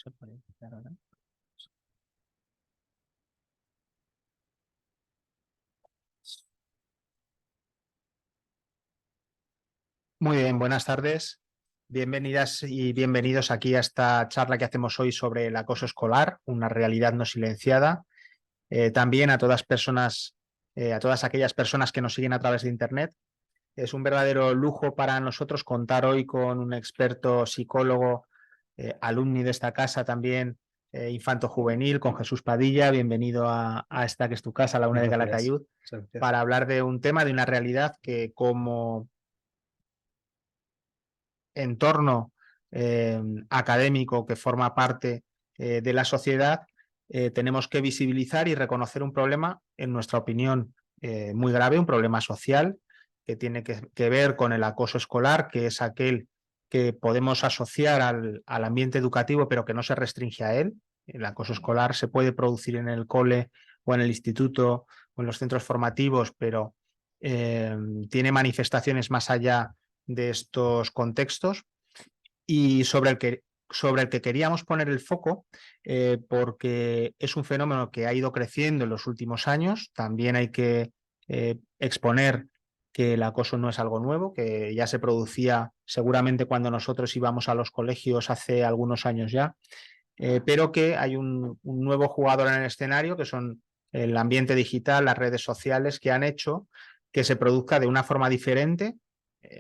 se puede empezar ahora. Muy bien, buenas tardes. Bienvenidas y bienvenidos aquí a esta charla que hacemos hoy sobre el acoso escolar, una realidad no silenciada. También a todas aquellas personas que nos siguen a través de Internet. Es un verdadero lujo para nosotros contar hoy con un experto psicólogo, alumni de esta casa también, infanto-juvenil, con Jesús Padilla. Bienvenido a esta que es tu casa, la UNED de Calatayud, para hablar de un tema, de una realidad que como entorno académico que forma parte de la sociedad, tenemos que visibilizar y reconocer un problema, en nuestra opinión, muy grave, un problema social que tiene que ver con el acoso escolar, que es aquel que podemos asociar al ambiente educativo, pero que no se restringe a él. El acoso escolar se puede producir en el cole o en el instituto o en los centros formativos, pero tiene manifestaciones más allá de estos contextos, y sobre el que queríamos poner el foco, porque es un fenómeno que ha ido creciendo en los últimos años. También hay que exponer que el acoso no es algo nuevo, que ya se producía seguramente cuando nosotros íbamos a los colegios hace algunos años ya, pero que hay un nuevo jugador en el escenario, que son el ambiente digital, las redes sociales, que han hecho que se produzca de una forma diferente.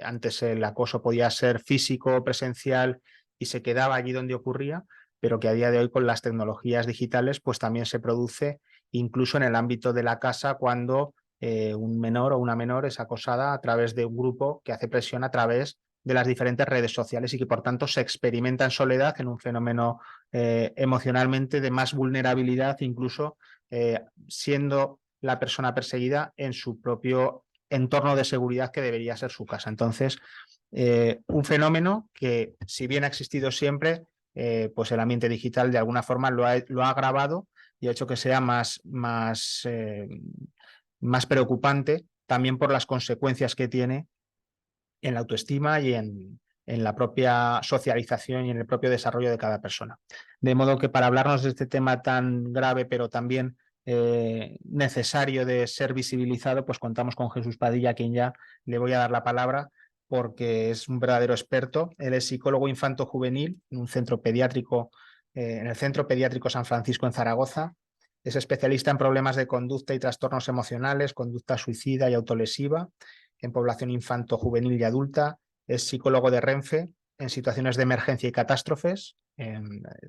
Antes el acoso podía ser físico, presencial, y se quedaba allí donde ocurría, pero que a día de hoy con las tecnologías digitales pues también se produce incluso en el ámbito de la casa, cuando un menor o una menor es acosada a través de un grupo que hace presión a través de las diferentes redes sociales y que por tanto se experimenta en soledad, en un fenómeno emocionalmente de más vulnerabilidad, incluso siendo la persona perseguida en su propio entorno de seguridad, que debería ser su casa. Entonces, un fenómeno que, si bien ha existido siempre, pues el ambiente digital de alguna forma lo ha agravado y ha hecho que sea más preocupante, también por las consecuencias que tiene en la autoestima y en la propia socialización y en el propio desarrollo de cada persona. De modo que, para hablarnos de este tema tan grave, pero también necesario de ser visibilizado, pues contamos con Jesús Padilla, a quien ya le voy a dar la palabra, porque es un verdadero experto. Él es psicólogo infanto-juvenil en un centro pediátrico, en el Centro Pediátrico San Francisco en Zaragoza. Es especialista en problemas de conducta y trastornos emocionales, conducta suicida y autolesiva en población infanto-juvenil y adulta. Es psicólogo de Renfe en situaciones de emergencia y catástrofes. He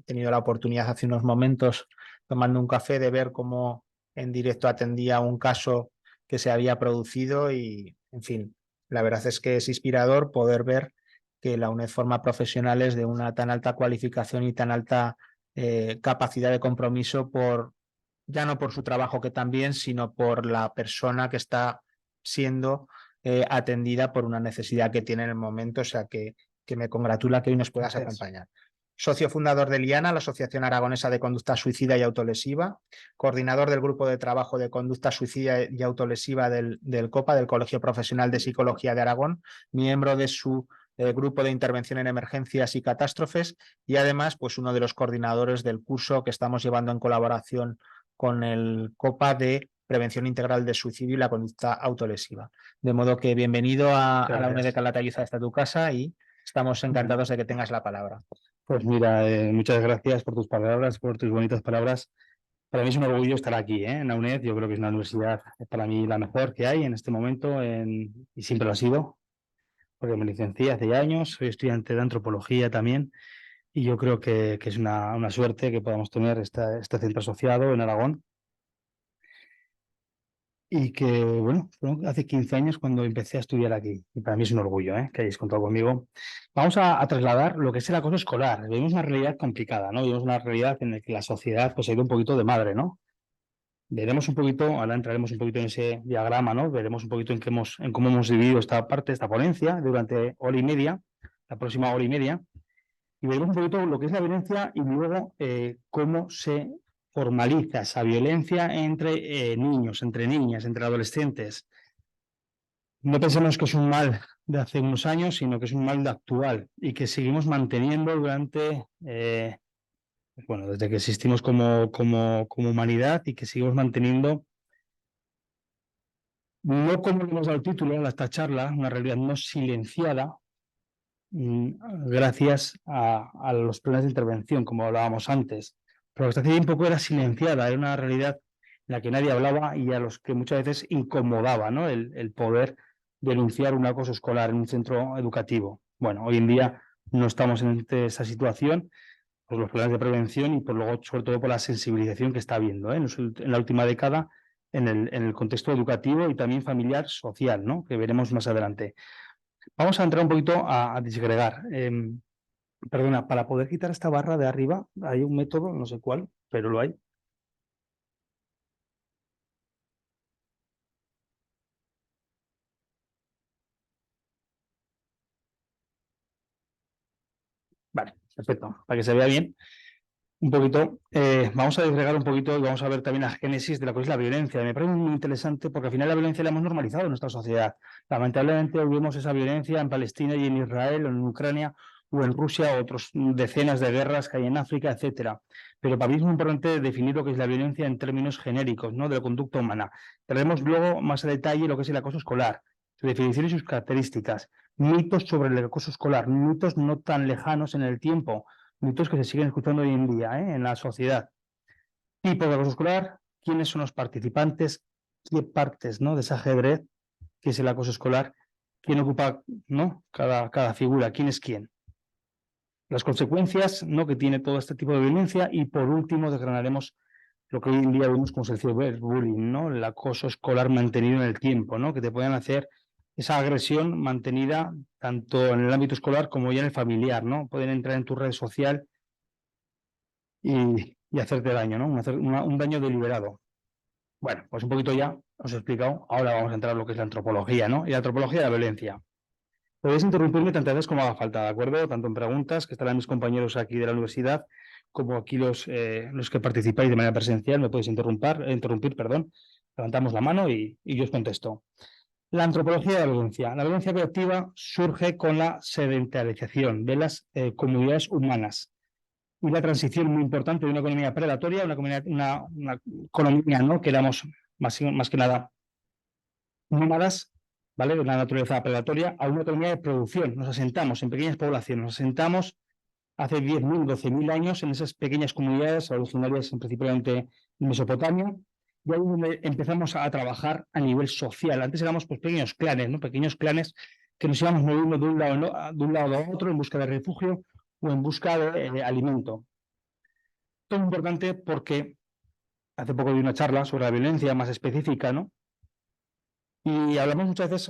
tenido la oportunidad hace unos momentos, tomando un café, de ver cómo en directo atendía un caso que se había producido y, en fin, la verdad es que es inspirador poder ver que la UNED forma profesionales de una tan alta cualificación y tan alta capacidad de compromiso, ya no por su trabajo, que también, sino por la persona que está siendo atendida por una necesidad que tiene en el momento. O sea que me congratula que hoy nos puedas acompañar. Socio fundador de LIANA, la Asociación Aragonesa de Conducta Suicida y Autolesiva, coordinador del Grupo de Trabajo de Conducta Suicida y Autolesiva del COPA, del Colegio Profesional de Psicología de Aragón, miembro de su Grupo de Intervención en Emergencias y Catástrofes, y además pues uno de los coordinadores del curso que estamos llevando en colaboración con el COPA de Prevención Integral de Suicidio y la Conducta Autolesiva. De modo que bienvenido a la UNED de Calatayud, hasta tu casa, y estamos encantados de que tengas la palabra. Pues mira, muchas gracias por tus palabras, por tus bonitas palabras. Para mí es un orgullo estar aquí, en la UNED. Yo creo que es una universidad, para mí, la mejor que hay en este momento, y siempre lo ha sido, porque me licencié hace ya años, soy estudiante de antropología también, y yo creo que es una suerte que podamos tener este centro asociado en Aragón. Y que, bueno, hace 15 años cuando empecé a estudiar aquí. Y para mí es un orgullo, que hayáis contado conmigo. Vamos a trasladar lo que es el acoso escolar. Vemos una realidad complicada, ¿no? Vemos una realidad en la que la sociedad pues, ha ido un poquito de madre, ¿no? Veremos un poquito, ahora entraremos un poquito en ese diagrama, ¿no? Veremos un poquito en cómo hemos dividido esta parte, esta ponencia, durante hora y media, la próxima hora y media. Y veremos un poquito lo que es la violencia y luego cómo se formaliza esa violencia entre niños, entre niñas, entre adolescentes. No pensemos que es un mal de hace unos años, sino que es un mal de actual y que seguimos manteniendo durante bueno, desde que existimos como humanidad y que seguimos manteniendo, no como le hemos dado el título a esta charla, una realidad no silenciada, mm, gracias a los planes de intervención, como hablábamos antes. Pero hasta hace bien poco era silenciada, era una realidad en la que nadie hablaba y a los que muchas veces incomodaba, ¿no? El poder denunciar un acoso escolar en un centro educativo. Bueno, hoy en día no estamos en esa situación por los planes de prevención y por luego, sobre todo, por la sensibilización que está habiendo, ¿eh? En la última década en el contexto educativo y también familiar, social, ¿no? Que veremos más adelante. Vamos a entrar un poquito a disgregar. Perdona, para poder quitar esta barra de arriba hay un método, no sé cuál, pero lo hay. Vale, perfecto, para que se vea bien. Un poquito, vamos a disgregar un poquito y vamos a ver también la génesis de lo que es la violencia. Me parece muy interesante porque al final la violencia la hemos normalizado en nuestra sociedad. Lamentablemente hoy vemos esa violencia en Palestina y en Israel, o en Ucrania o en Rusia, o otras decenas de guerras que hay en África, etcétera. Pero para mí es muy importante definir lo que es la violencia en términos genéricos, ¿no? De la conducta humana. Veremos luego más a detalle lo que es el acoso escolar, su definición y sus características, mitos sobre el acoso escolar, mitos no tan lejanos en el tiempo, mitos que se siguen escuchando hoy en día, en la sociedad. Tipo de acoso escolar, quiénes son los participantes, qué partes, ¿no? De ese ajedrez que es el acoso escolar, quién ocupa, ¿no? Cada figura, quién es quién. Las consecuencias, ¿no? Que tiene todo este tipo de violencia y por último desgranaremos lo que hoy en día vemos como el ciberbullying, ¿no? El acoso escolar mantenido en el tiempo, ¿no? Que te pueden hacer esa agresión mantenida tanto en el ámbito escolar como ya en el familiar, ¿no? Pueden entrar en tu red social y hacerte daño, ¿no? Un daño deliberado. Bueno, pues un poquito ya os he explicado. Ahora vamos a entrar en lo que es la antropología, ¿no? Y la antropología de la violencia. Podéis interrumpirme tantas veces como haga falta, ¿de acuerdo? Tanto en preguntas, que estarán mis compañeros aquí de la universidad, como aquí los que participáis de manera presencial, me podéis interrumpir, perdón. Levantamos la mano y yo os contesto. La antropología de la violencia. La violencia colectiva surge con la sedentarización de las comunidades humanas y la transición muy importante de una economía predatoria a una economía, ¿no? Que éramos más que nada nómadas, ¿vale? De una naturaleza predatoria a una economía de producción. Nos asentamos en pequeñas poblaciones, nos asentamos hace 10.000, 12.000 años en esas pequeñas comunidades originarias principalmente en Mesopotamia, y ahí es donde empezamos a trabajar a nivel social. Antes éramos pues, pequeños clanes, ¿no? Pequeños clanes que nos íbamos moviendo de un lado a otro en busca de refugio o en busca de alimento. Esto es importante porque hace poco di una charla sobre la violencia más específica, ¿no? Y hablamos muchas veces,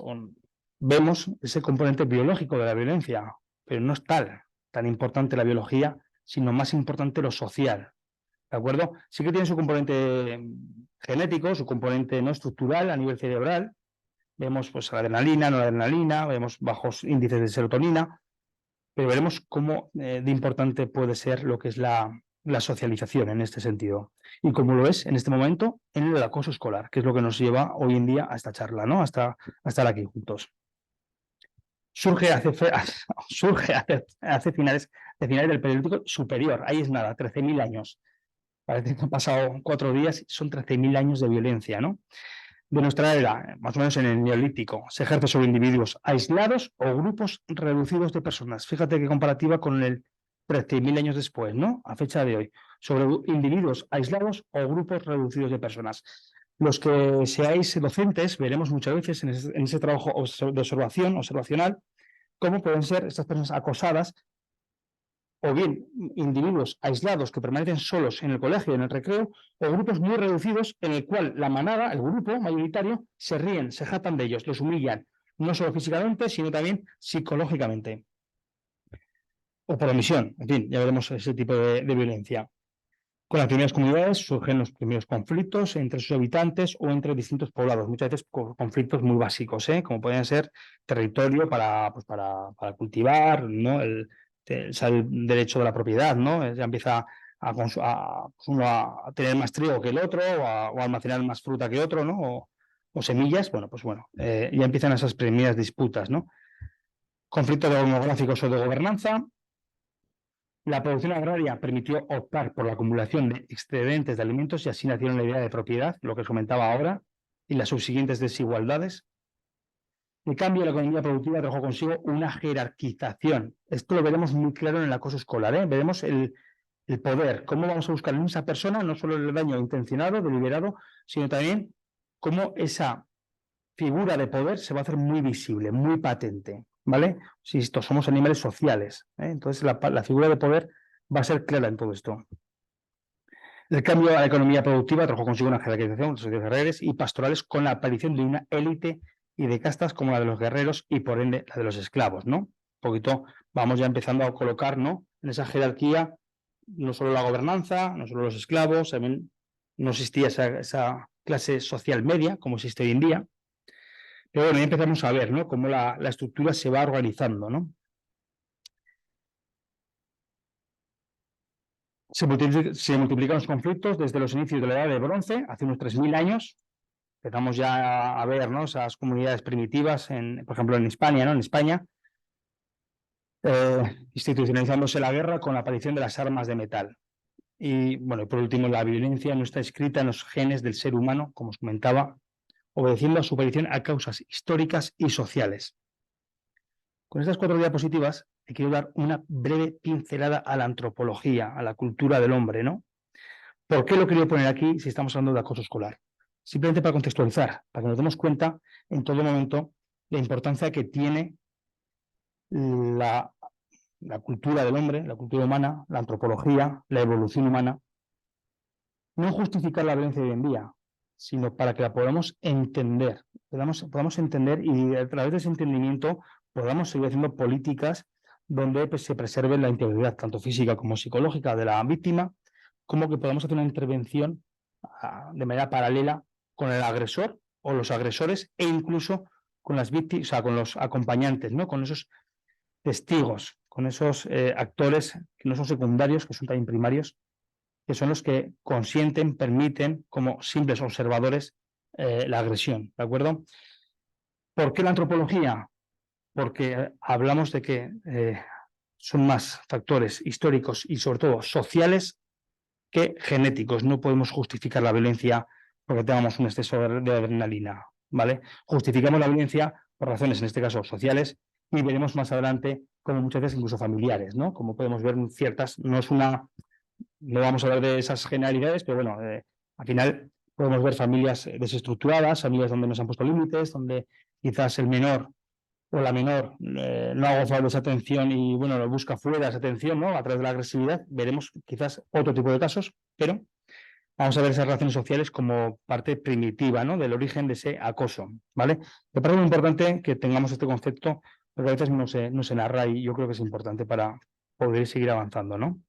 vemos ese componente biológico de la violencia, pero no es tan importante la biología, sino más importante lo social, ¿de acuerdo? Sí que tiene su componente genético, su componente no estructural a nivel cerebral. Vemos pues la adrenalina, no la adrenalina, vemos bajos índices de serotonina, pero veremos cómo de importante puede ser lo que es la socialización en este sentido. Y como lo es en este momento en el acoso escolar, que es lo que nos lleva hoy en día a esta charla, ¿no? Hasta estar aquí juntos. Surge hace finales del Paleolítico Superior, ahí es nada, 13.000 años. Parece que han pasado 4 días, son 13.000 años de violencia, ¿no? De nuestra era, más o menos en el Neolítico, se ejerce sobre individuos aislados o grupos reducidos de personas. Fíjate qué comparativa con el 13.000 años después, ¿no? A fecha de hoy, sobre individuos aislados o grupos reducidos de personas. Los que seáis docentes, veremos muchas veces en ese trabajo de observacional, cómo pueden ser estas personas acosadas o bien individuos aislados que permanecen solos en el colegio, en el recreo, o grupos muy reducidos en el cual la manada, el grupo mayoritario, se ríen, se jactan de ellos, los humillan, no solo físicamente, sino también psicológicamente. O por omisión, en fin, ya veremos ese tipo de violencia. Con las primeras comunidades surgen los primeros conflictos entre sus habitantes o entre distintos poblados, muchas veces conflictos muy básicos, como pueden ser territorio para cultivar, ¿no? El derecho de la propiedad, ¿no? Ya empieza a tener más trigo que el otro o a almacenar más fruta que otro, ¿no? O semillas, ya empiezan esas primeras disputas, ¿no? Conflictos demográficos o de gobernanza. La producción agraria permitió optar por la acumulación de excedentes de alimentos y así nacieron la idea de propiedad, lo que os comentaba ahora, y las subsiguientes desigualdades. En cambio, la economía productiva trajo consigo una jerarquización. Esto lo veremos muy claro en el acoso escolar, ¿eh? Veremos el poder, cómo vamos a buscar en esa persona no solo el daño intencionado, deliberado, sino también cómo esa figura de poder se va a hacer muy visible, muy patente, ¿vale? Si esto somos animales sociales, ¿eh? Entonces la figura de poder va a ser clara en todo esto. El cambio a la economía productiva trajo consigo una jerarquización de sociedades agrarias y pastorales con la aparición de una élite y de castas como la de los guerreros y por ende la de los esclavos, ¿no? Un poquito vamos ya empezando a colocar, ¿no? En esa jerarquía no solo la gobernanza, no solo los esclavos, también no existía esa clase social media como existe hoy en día. Pero bueno, ya empezamos a ver, ¿no? Cómo la estructura se va organizando, ¿no? Se multiplican los conflictos desde los inicios de la Edad de Bronce, hace unos 3000 años. Empezamos ya a ver, ¿no? Esas comunidades primitivas, por ejemplo, en España, ¿no? En España, institucionalizándose la guerra con la aparición de las armas de metal. Y, bueno, y por último, la violencia no está escrita en los genes del ser humano, como os comentaba, obedeciendo a su aparición a causas históricas y sociales. Con estas 4 diapositivas te quiero dar una breve pincelada a la antropología, a la cultura del hombre, ¿no? ¿Por qué lo quería poner aquí si estamos hablando de acoso escolar? Simplemente para contextualizar, para que nos demos cuenta en todo momento la importancia que tiene la cultura del hombre, la cultura humana, la antropología, la evolución humana. No justificar la violencia de hoy en día, sino para que la podamos entender, podamos entender y a través de ese entendimiento podamos seguir haciendo políticas donde pues, se preserve la integridad, tanto física como psicológica de la víctima, como que podamos hacer una intervención de manera paralela con el agresor o los agresores e incluso con las víctimas, o sea, con los acompañantes, ¿no? Con esos testigos, con esos actores que no son secundarios, que son también primarios, que son los que consienten, permiten, como simples observadores, la agresión, ¿de acuerdo? ¿Por qué la antropología? Porque hablamos de que son más factores históricos y sobre todo sociales que genéticos. No podemos justificar la violencia porque tengamos un exceso de adrenalina, ¿vale? Justificamos la violencia por razones, en este caso, sociales, y veremos más adelante como muchas veces incluso familiares, ¿no? Como podemos ver ciertas, no vamos a hablar de esas generalidades, pero bueno, al final podemos ver familias desestructuradas, familias donde no se han puesto límites, donde quizás el menor o la menor no ha gozado de esa atención y bueno, lo busca fuera esa atención, ¿no? A través de la agresividad, veremos quizás otro tipo de casos, pero vamos a ver esas relaciones sociales como parte primitiva, ¿no? Del origen de ese acoso, ¿vale? Me parece muy importante que tengamos este concepto, porque a veces no se narra y yo creo que es importante para poder seguir avanzando, ¿no?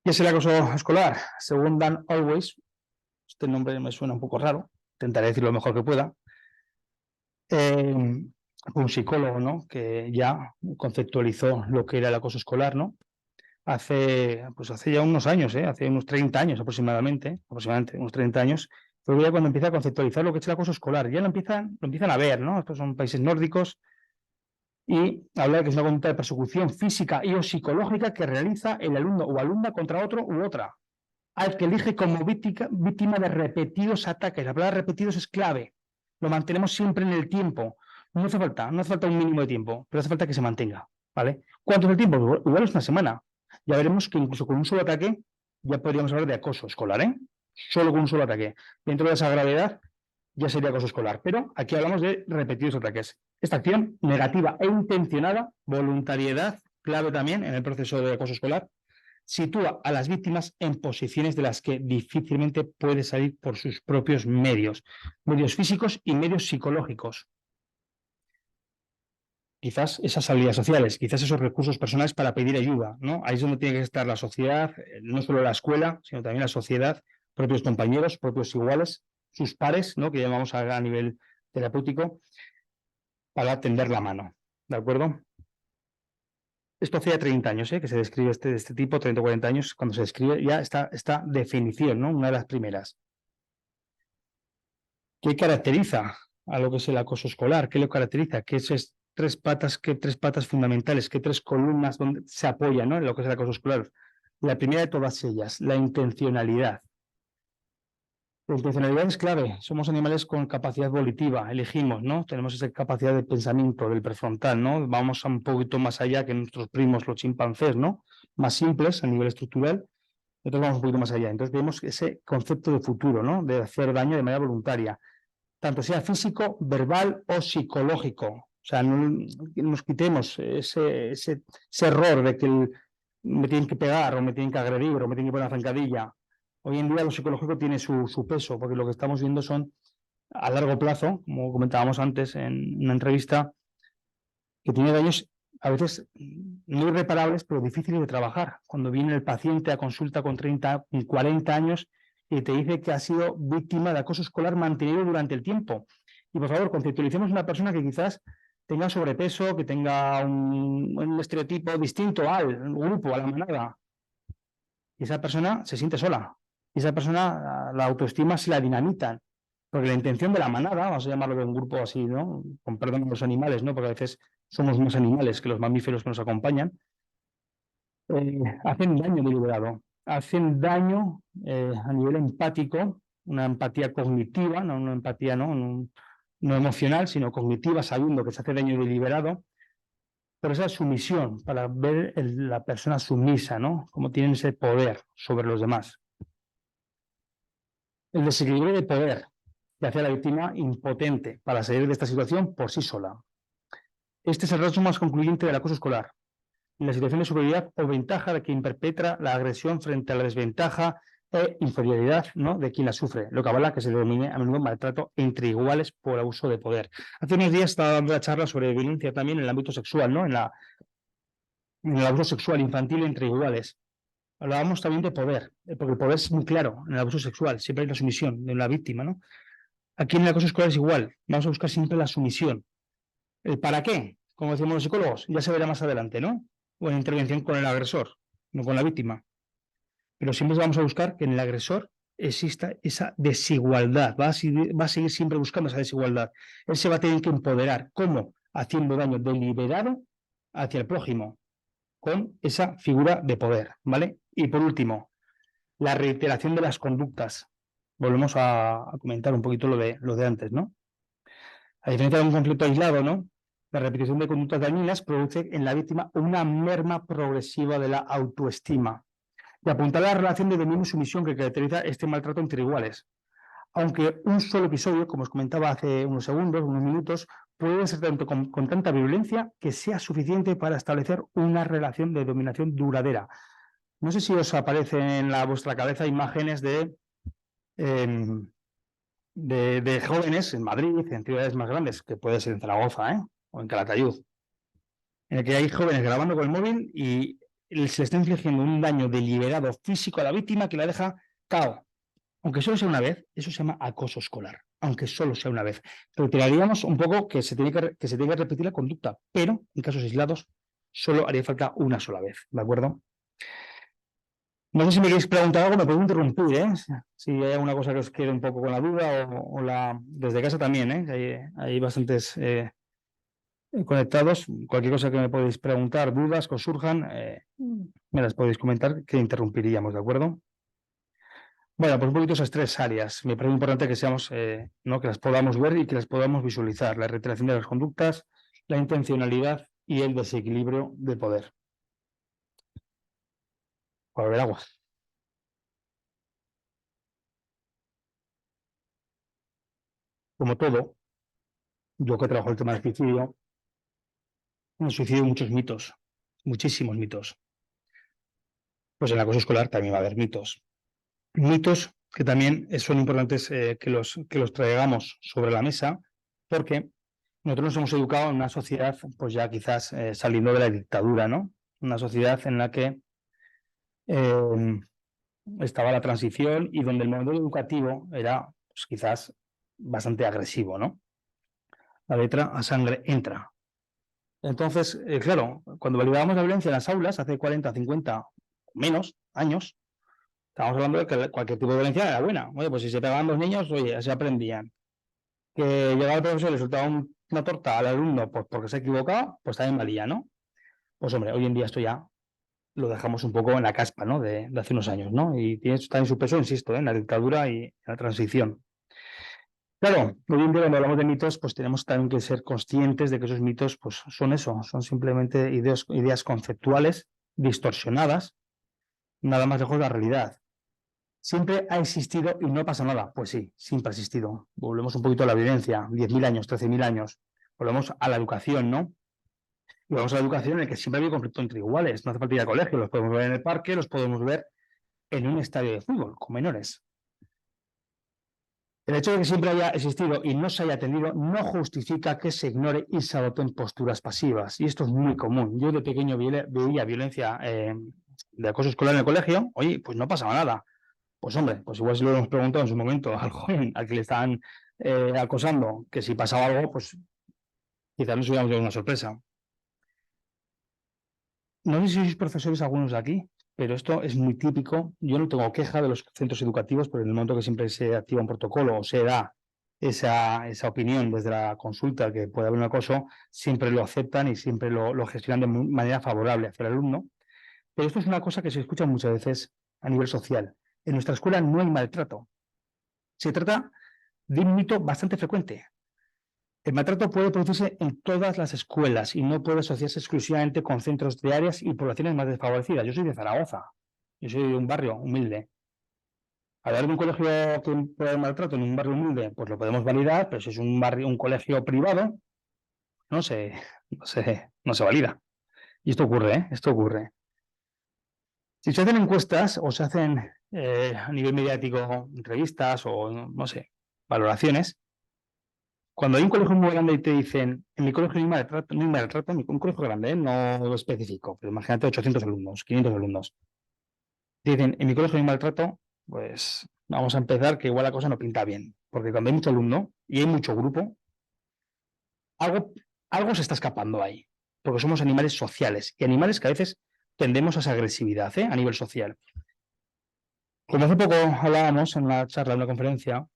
¿Qué es el acoso escolar? Según Dan Always, este nombre me suena un poco raro, intentaré decirlo lo mejor que pueda, un psicólogo, ¿no? Que ya conceptualizó lo que era el acoso escolar, ¿no? Hace ya unos años, hace unos 30 años aproximadamente unos 30 años, fue ya cuando empieza a conceptualizar lo que es el acoso escolar. Ya lo empiezan a ver, ¿no? Estos son países nórdicos y habla de que es una conducta de persecución física y o psicológica que realiza el alumno o alumna contra otro u otra, al que elige como víctima de repetidos ataques. La palabra repetidos es clave. Lo mantenemos siempre en el tiempo. No hace falta un mínimo de tiempo, pero hace falta que se mantenga, ¿vale? ¿Cuánto es el tiempo? Igual es una semana. Ya veremos que incluso con un solo ataque ya podríamos hablar de acoso escolar, ¿eh? Solo con un solo ataque. Dentro de esa gravedad ya sería acoso escolar. Pero aquí hablamos de repetidos ataques. Esta acción negativa e intencionada, voluntariedad, clave también en el proceso de acoso escolar, sitúa a las víctimas en posiciones de las que difícilmente puede salir por sus propios medios físicos y medios psicológicos. Quizás esas habilidades sociales, quizás esos recursos personales para pedir ayuda, ¿no? Ahí es donde tiene que estar la sociedad, no solo la escuela, sino también la sociedad, propios compañeros, propios iguales, sus pares, ¿no? Que llamamos a nivel terapéutico, para tender la mano, ¿de acuerdo? Esto hace ya 30 años, que se describe de este tipo, 30 o 40 años, cuando se describe ya esta definición, ¿no? Una de las primeras. ¿Qué caracteriza a lo que es el acoso escolar? ¿Qué lo caracteriza? ¿Qué es tres patas fundamentales, qué tres columnas donde se apoyan, ¿no?, en lo que es el acoso escolar. La primera de todas ellas, la intencionalidad. La intencionalidad es clave. Somos animales con capacidad volitiva, elegimos, ¿no? Tenemos esa capacidad de pensamiento del prefrontal, ¿no? Vamos un poquito más allá que nuestros primos, los chimpancés, ¿no? Más simples a nivel estructural. Nosotros vamos un poquito más allá. Entonces tenemos ese concepto de futuro, ¿no?, de hacer daño de manera voluntaria, tanto sea físico, verbal o psicológico. O sea, no nos quitemos ese error de que me tienen que pegar o me tienen que agredir o me tienen que poner una zancadilla. Hoy en día lo psicológico tiene su peso, porque lo que estamos viendo son, a largo plazo, como comentábamos antes en una entrevista, que tiene daños a veces no irreparables, pero difíciles de trabajar. Cuando viene el paciente a consulta con 30, 40 años y te dice que ha sido víctima de acoso escolar mantenido durante el tiempo. Y por favor, conceptualicemos una persona que quizás tenga sobrepeso, que tenga un estereotipo distinto al grupo, a la manada. Y esa persona se siente sola. Y esa persona, la autoestima se la dinamitan. Porque la intención de la manada, vamos a llamarlo de un grupo así, ¿no?, con perdón a los animales, ¿no?, porque a veces somos más animales que los mamíferos que nos acompañan, hacen daño deliberado, hacen daño a nivel empático, una empatía cognitiva, no una empatía no emocional, sino cognitiva, sabiendo que se hace daño deliberado, pero esa sumisión, para ver la persona sumisa, ¿no?, cómo tienen ese poder sobre los demás. El desequilibrio de poder que hace a la víctima impotente para salir de esta situación por sí sola. Este es el rasgo más concluyente del acoso escolar. La situación de superioridad o ventaja de quien perpetra la agresión frente a la desventaja e inferioridad, ¿no?, de quien la sufre, lo que avala que se denomine a menudo maltrato entre iguales por abuso de poder. Hace unos días estaba dando la charla sobre violencia también en el ámbito sexual, ¿no?, en el abuso sexual infantil entre iguales. Hablábamos también de poder, porque el poder es muy claro en el abuso sexual, siempre hay la sumisión de la víctima, ¿no? Aquí en el acoso escolar es igual, vamos a buscar siempre la sumisión. ¿El para qué? Como decimos los psicólogos, ya se verá más adelante, ¿no?, o en intervención con el agresor, no con la víctima. Pero siempre vamos a buscar que en el agresor exista esa desigualdad, va a seguir siempre buscando esa desigualdad. Él se va a tener que empoderar. ¿Cómo? Haciendo daño deliberado hacia el prójimo, con esa figura de poder, ¿vale? Y por último, la reiteración de las conductas. Volvemos a comentar un poquito lo de antes, ¿no? A diferencia de un conflicto aislado, ¿no?, la repetición de conductas dañinas produce en la víctima una merma progresiva de la autoestima y apuntar a la relación de dominio y sumisión que caracteriza este maltrato entre iguales. Aunque un solo episodio, como os comentaba hace unos segundos, unos minutos, puede ser tanto con tanta violencia que sea suficiente para establecer una relación de dominación duradera. No sé si os aparecen en vuestra cabeza imágenes de jóvenes en Madrid, en ciudades más grandes, que puede ser en Zaragoza, o en Calatayud, en el que hay jóvenes grabando con el móvil y se le está infligiendo un daño deliberado físico a la víctima que la deja cao. Aunque solo sea una vez, eso se llama acoso escolar, aunque solo sea una vez. Retiraríamos un poco que se tiene que repetir la conducta, pero en casos aislados solo haría falta una sola vez, ¿de acuerdo? No sé si me queréis preguntar algo, me podéis interrumpir, ¿eh? Si hay alguna cosa que os quede un poco con la duda desde casa también, ¿eh? Hay bastantes conectados. Cualquier cosa que me podéis preguntar, dudas que os surjan, me las podéis comentar, que interrumpiríamos, ¿de acuerdo? Bueno, pues un poquito esas tres áreas. Me parece importante que seamos, ¿no?, que las podamos ver y que las podamos visualizar. La reiteración de las conductas, la intencionalidad y el desequilibrio de poder. Para beber agua. Como todo, yo que trabajo el tema del suicidio, en el suicidio hay muchos mitos, muchísimos mitos. Pues en el acoso escolar también va a haber mitos. Mitos que también son importantes que los traigamos sobre la mesa, porque nosotros nos hemos educado en una sociedad, pues ya quizás saliendo de la dictadura, ¿no? Una sociedad en la que estaba la transición y donde el modelo educativo era, pues, quizás bastante agresivo, ¿no? La letra a sangre entra. Entonces, claro, cuando validábamos la violencia en las aulas, hace 40, 50 menos años, estábamos hablando de que cualquier tipo de violencia era buena. Oye, pues si se pegaban dos niños, oye, se aprendían. Que llegaba el profesor, le soltaba un una torta al alumno pues, porque se ha equivocado, pues también valía, ¿no? Pues hombre, hoy en día esto ya lo dejamos un poco en la caspa, ¿no? De hace unos años, ¿no? Y tiene también su peso, insisto, en la dictadura y en la transición. Claro, hoy en día cuando hablamos de mitos, pues tenemos también que ser conscientes de que esos mitos pues, son eso, son simplemente ideas conceptuales distorsionadas, nada más lejos de la realidad. ¿Siempre ha existido y no pasa nada? Pues sí, siempre ha existido. Volvemos un poquito a la evidencia, 10.000 años, 13.000 años. Volvemos a la educación, ¿no? Y vamos a la educación en la que siempre ha habido conflicto entre iguales. No hace falta ir al colegio, los podemos ver en el parque, los podemos ver en un estadio de fútbol, con menores. El hecho de que siempre haya existido y no se haya atendido no justifica que se ignore y se adopten posturas pasivas. Y esto es muy común. Yo de pequeño veía violencia de acoso escolar en el colegio, oye, pues no pasaba nada. Pues hombre, pues igual si lo hemos preguntado en su momento al joven al que le estaban acosando, que si pasaba algo, pues quizás nos hubiéramos llevado una sorpresa. No sé si sois profesores algunos de aquí, pero esto es muy típico. Yo no tengo queja de los centros educativos, pero en el momento que siempre se activa un protocolo o se da esa opinión desde la consulta que puede haber un acoso, siempre lo aceptan y siempre lo gestionan de manera favorable hacia el alumno. Pero esto es una cosa que se escucha muchas veces a nivel social. En nuestra escuela no hay maltrato. Se trata de un mito bastante frecuente. El maltrato puede producirse en todas las escuelas y no puede asociarse exclusivamente con centros de áreas y poblaciones más desfavorecidas. Yo soy de Zaragoza, yo soy de un barrio humilde. Hablar de un colegio que puede haber maltrato en un barrio humilde, pues lo podemos validar, pero si es un colegio privado, no se, no se valida. Y esto ocurre, ¿eh? Esto ocurre. Si se hacen encuestas o se hacen a nivel mediático entrevistas o, no sé, valoraciones, cuando hay un colegio muy grande y te dicen, en mi colegio no hay maltrato, un colegio grande, no lo específico, pero imagínate 800 alumnos, 500 alumnos, te dicen, en mi colegio no hay maltrato, pues vamos a empezar que igual la cosa no pinta bien, porque cuando hay mucho alumno y hay mucho grupo, algo, algo se está escapando ahí, porque somos animales sociales y animales que a veces tendemos a esa agresividad a nivel social. Como hace poco hablábamos en una charla, en una conferencia,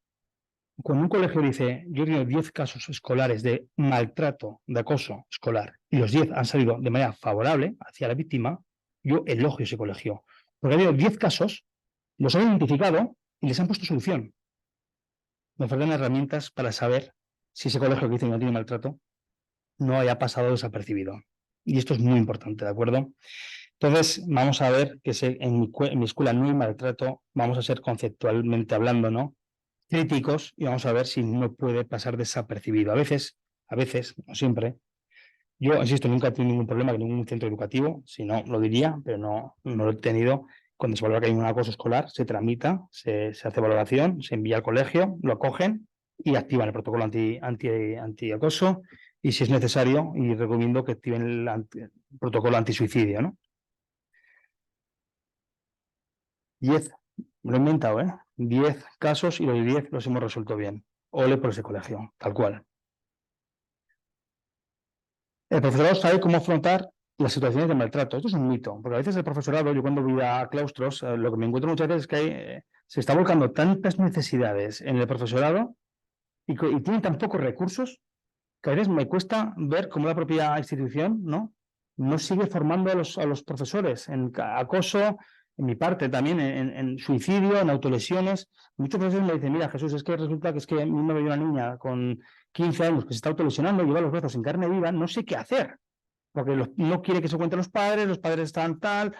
cuando un colegio dice, yo he tenido 10 casos escolares de maltrato, de acoso escolar, y los 10 han salido de manera favorable hacia la víctima, yo elogio ese colegio. Porque ha habido 10 casos, los han identificado y les han puesto solución. Me faltan herramientas para saber si ese colegio que dice que no tiene maltrato no haya pasado desapercibido. Y esto es muy importante, ¿de acuerdo? Entonces, vamos a ver que en mi escuela no hay maltrato, vamos a ser conceptualmente hablando, ¿no? Críticos y vamos a ver si no puede pasar desapercibido. A veces, no siempre. Yo, insisto, nunca he tenido ningún problema con ningún centro educativo, si no, lo diría, pero no lo he tenido. Cuando se valora que hay un acoso escolar, se tramita, se hace valoración, se envía al colegio, lo acogen y activan el protocolo anti-acoso y si es necesario, y recomiendo que activen el protocolo antisuicidio, ¿no? 10, me lo he inventado, 10 casos y los 10 los hemos resuelto bien. Ole por ese colegio, tal cual. El profesorado sabe cómo afrontar las situaciones de maltrato. Esto es un mito, porque a veces el profesorado, yo cuando voy a claustros, lo que me encuentro muchas veces es que se está volcando tantas necesidades en el profesorado y tienen tan pocos recursos que a veces me cuesta ver cómo la propia institución no sigue formando a los profesores en acoso, en mi parte también, en suicidio, en autolesiones. Muchos profesores me dicen, mira Jesús, es que resulta que es que a mí me ve una niña con 15 años que se está autolesionando, lleva los brazos en carne viva, no sé qué hacer, porque no quiere que se cuenten los padres están tal.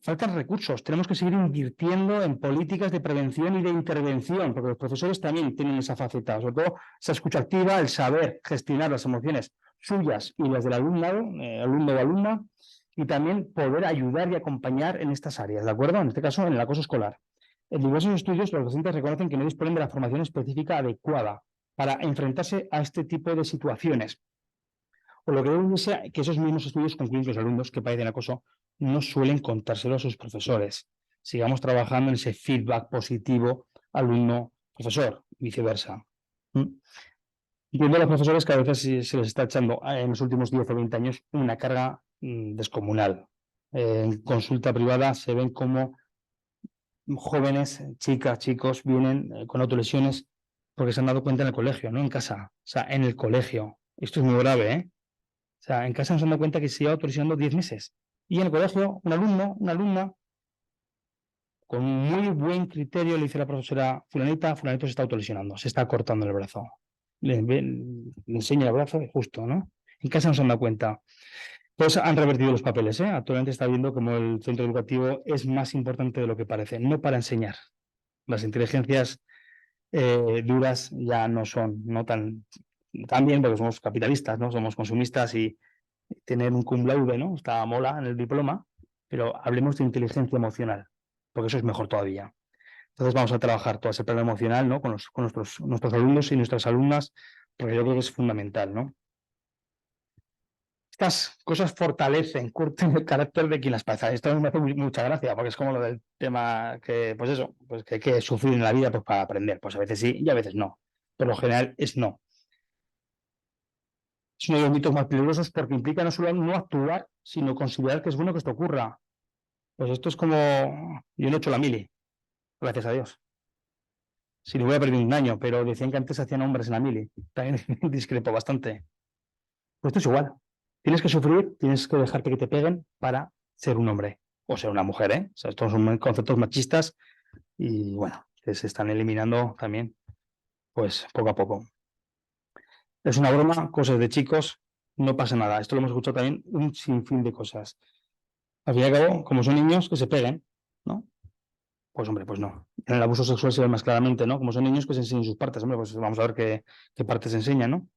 Faltan recursos, tenemos que seguir invirtiendo en políticas de prevención y de intervención, porque los profesores también tienen esa faceta, sobre todo esa escucha activa, el saber gestionar las emociones suyas y las del alumnado, alumno o alumna, y también poder ayudar y acompañar en estas áreas, ¿de acuerdo? En este caso, en el acoso escolar. En diversos estudios, los docentes reconocen que no disponen de la formación específica adecuada para enfrentarse a este tipo de situaciones. Por lo que deben que esos mismos estudios concluyen que los alumnos que padecen acoso no suelen contárselo a sus profesores. Sigamos trabajando en ese feedback positivo alumno-profesor, viceversa. Entiendo a los profesores que a veces se les está echando en los últimos 10 o 20 años una carga descomunal. En consulta privada se ven como jóvenes, chicas, chicos, vienen con autolesiones porque se han dado cuenta en el colegio, no en casa. O sea, en el colegio. Esto es muy grave, ¿eh? O sea, en casa nos han dado cuenta que se lleva autorizando 10 meses. Y en el colegio, un alumno, una alumna, con muy buen criterio, le dice la profesora, fulanito se está autolesionando, se está cortando el brazo. Le enseña el brazo y justo, ¿no? En casa no se han dado cuenta. Pues han revertido los papeles, ¿eh? Actualmente está viendo como el centro educativo es más importante de lo que parece, no para enseñar. Las inteligencias duras ya no son, no tan bien, porque somos capitalistas, ¿no? Somos consumistas y tener un cum laude, ¿no? Está mola en el diploma, pero hablemos de inteligencia emocional, porque eso es mejor todavía. Entonces vamos a trabajar todo ese plano emocional, ¿no? Con nuestros alumnos y nuestras alumnas, porque yo creo que es fundamental, ¿no? Estas cosas fortalecen, curten el carácter de quien las pasa. Esto me hace mucha gracia, porque es como lo del tema que, pues eso, pues que hay que sufrir en la vida pues, para aprender. Pues a veces sí y a veces no. Por lo general es no. Es uno de los mitos más peligrosos porque implica no solo no actuar, sino considerar que es bueno que esto ocurra. Pues esto es como, yo no he hecho la mili, gracias a Dios. Si le voy a perder un año, pero decían que antes hacían hombres en la mili. También discrepo bastante. Pues esto es igual. Tienes que sufrir, tienes que dejarte que te peguen para ser un hombre o ser una mujer, ¿eh? O sea, estos son conceptos machistas y, bueno, que se están eliminando también, pues, poco a poco. Es una broma, cosas de chicos, no pasa nada. Esto lo hemos escuchado también un sinfín de cosas. Al fin y al cabo, como son niños, que se peguen, ¿no? Pues, hombre, pues no. En el abuso sexual se ve más claramente, ¿no? Como son niños, que se enseñen sus partes. Hombre, pues vamos a ver qué partes se enseñan, ¿no?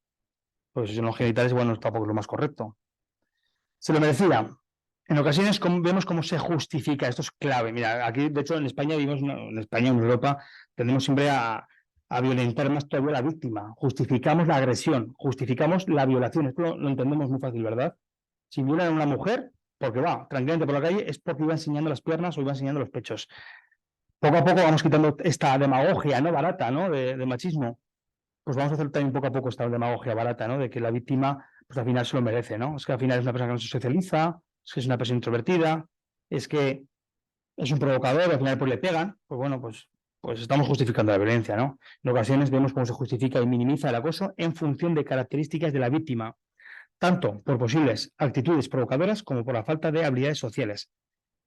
Pues si son los genitales, bueno, tampoco es lo más correcto. Se lo merecía. En ocasiones vemos cómo se justifica, esto es clave. Mira, aquí, de hecho, en España vivimos, en España, en Europa, tendemos siempre a violentar más todavía a la víctima. Justificamos la agresión, justificamos la violación. Esto lo entendemos muy fácil, ¿verdad? Si violan a una mujer, porque va tranquilamente por la calle, es porque iba enseñando las piernas o iba enseñando los pechos. Poco a poco vamos quitando esta demagogia, ¿no? Barata, ¿no? De machismo. Pues vamos a hacer también poco a poco esta demagogia barata, ¿no? De que la víctima, pues al final se lo merece, ¿no? Es que al final es una persona que no se socializa, es que es una persona introvertida, es que es un provocador, al final pues le pegan, pues bueno, pues estamos justificando la violencia, ¿no? En ocasiones vemos cómo se justifica y minimiza el acoso en función de características de la víctima, tanto por posibles actitudes provocadoras como por la falta de habilidades sociales.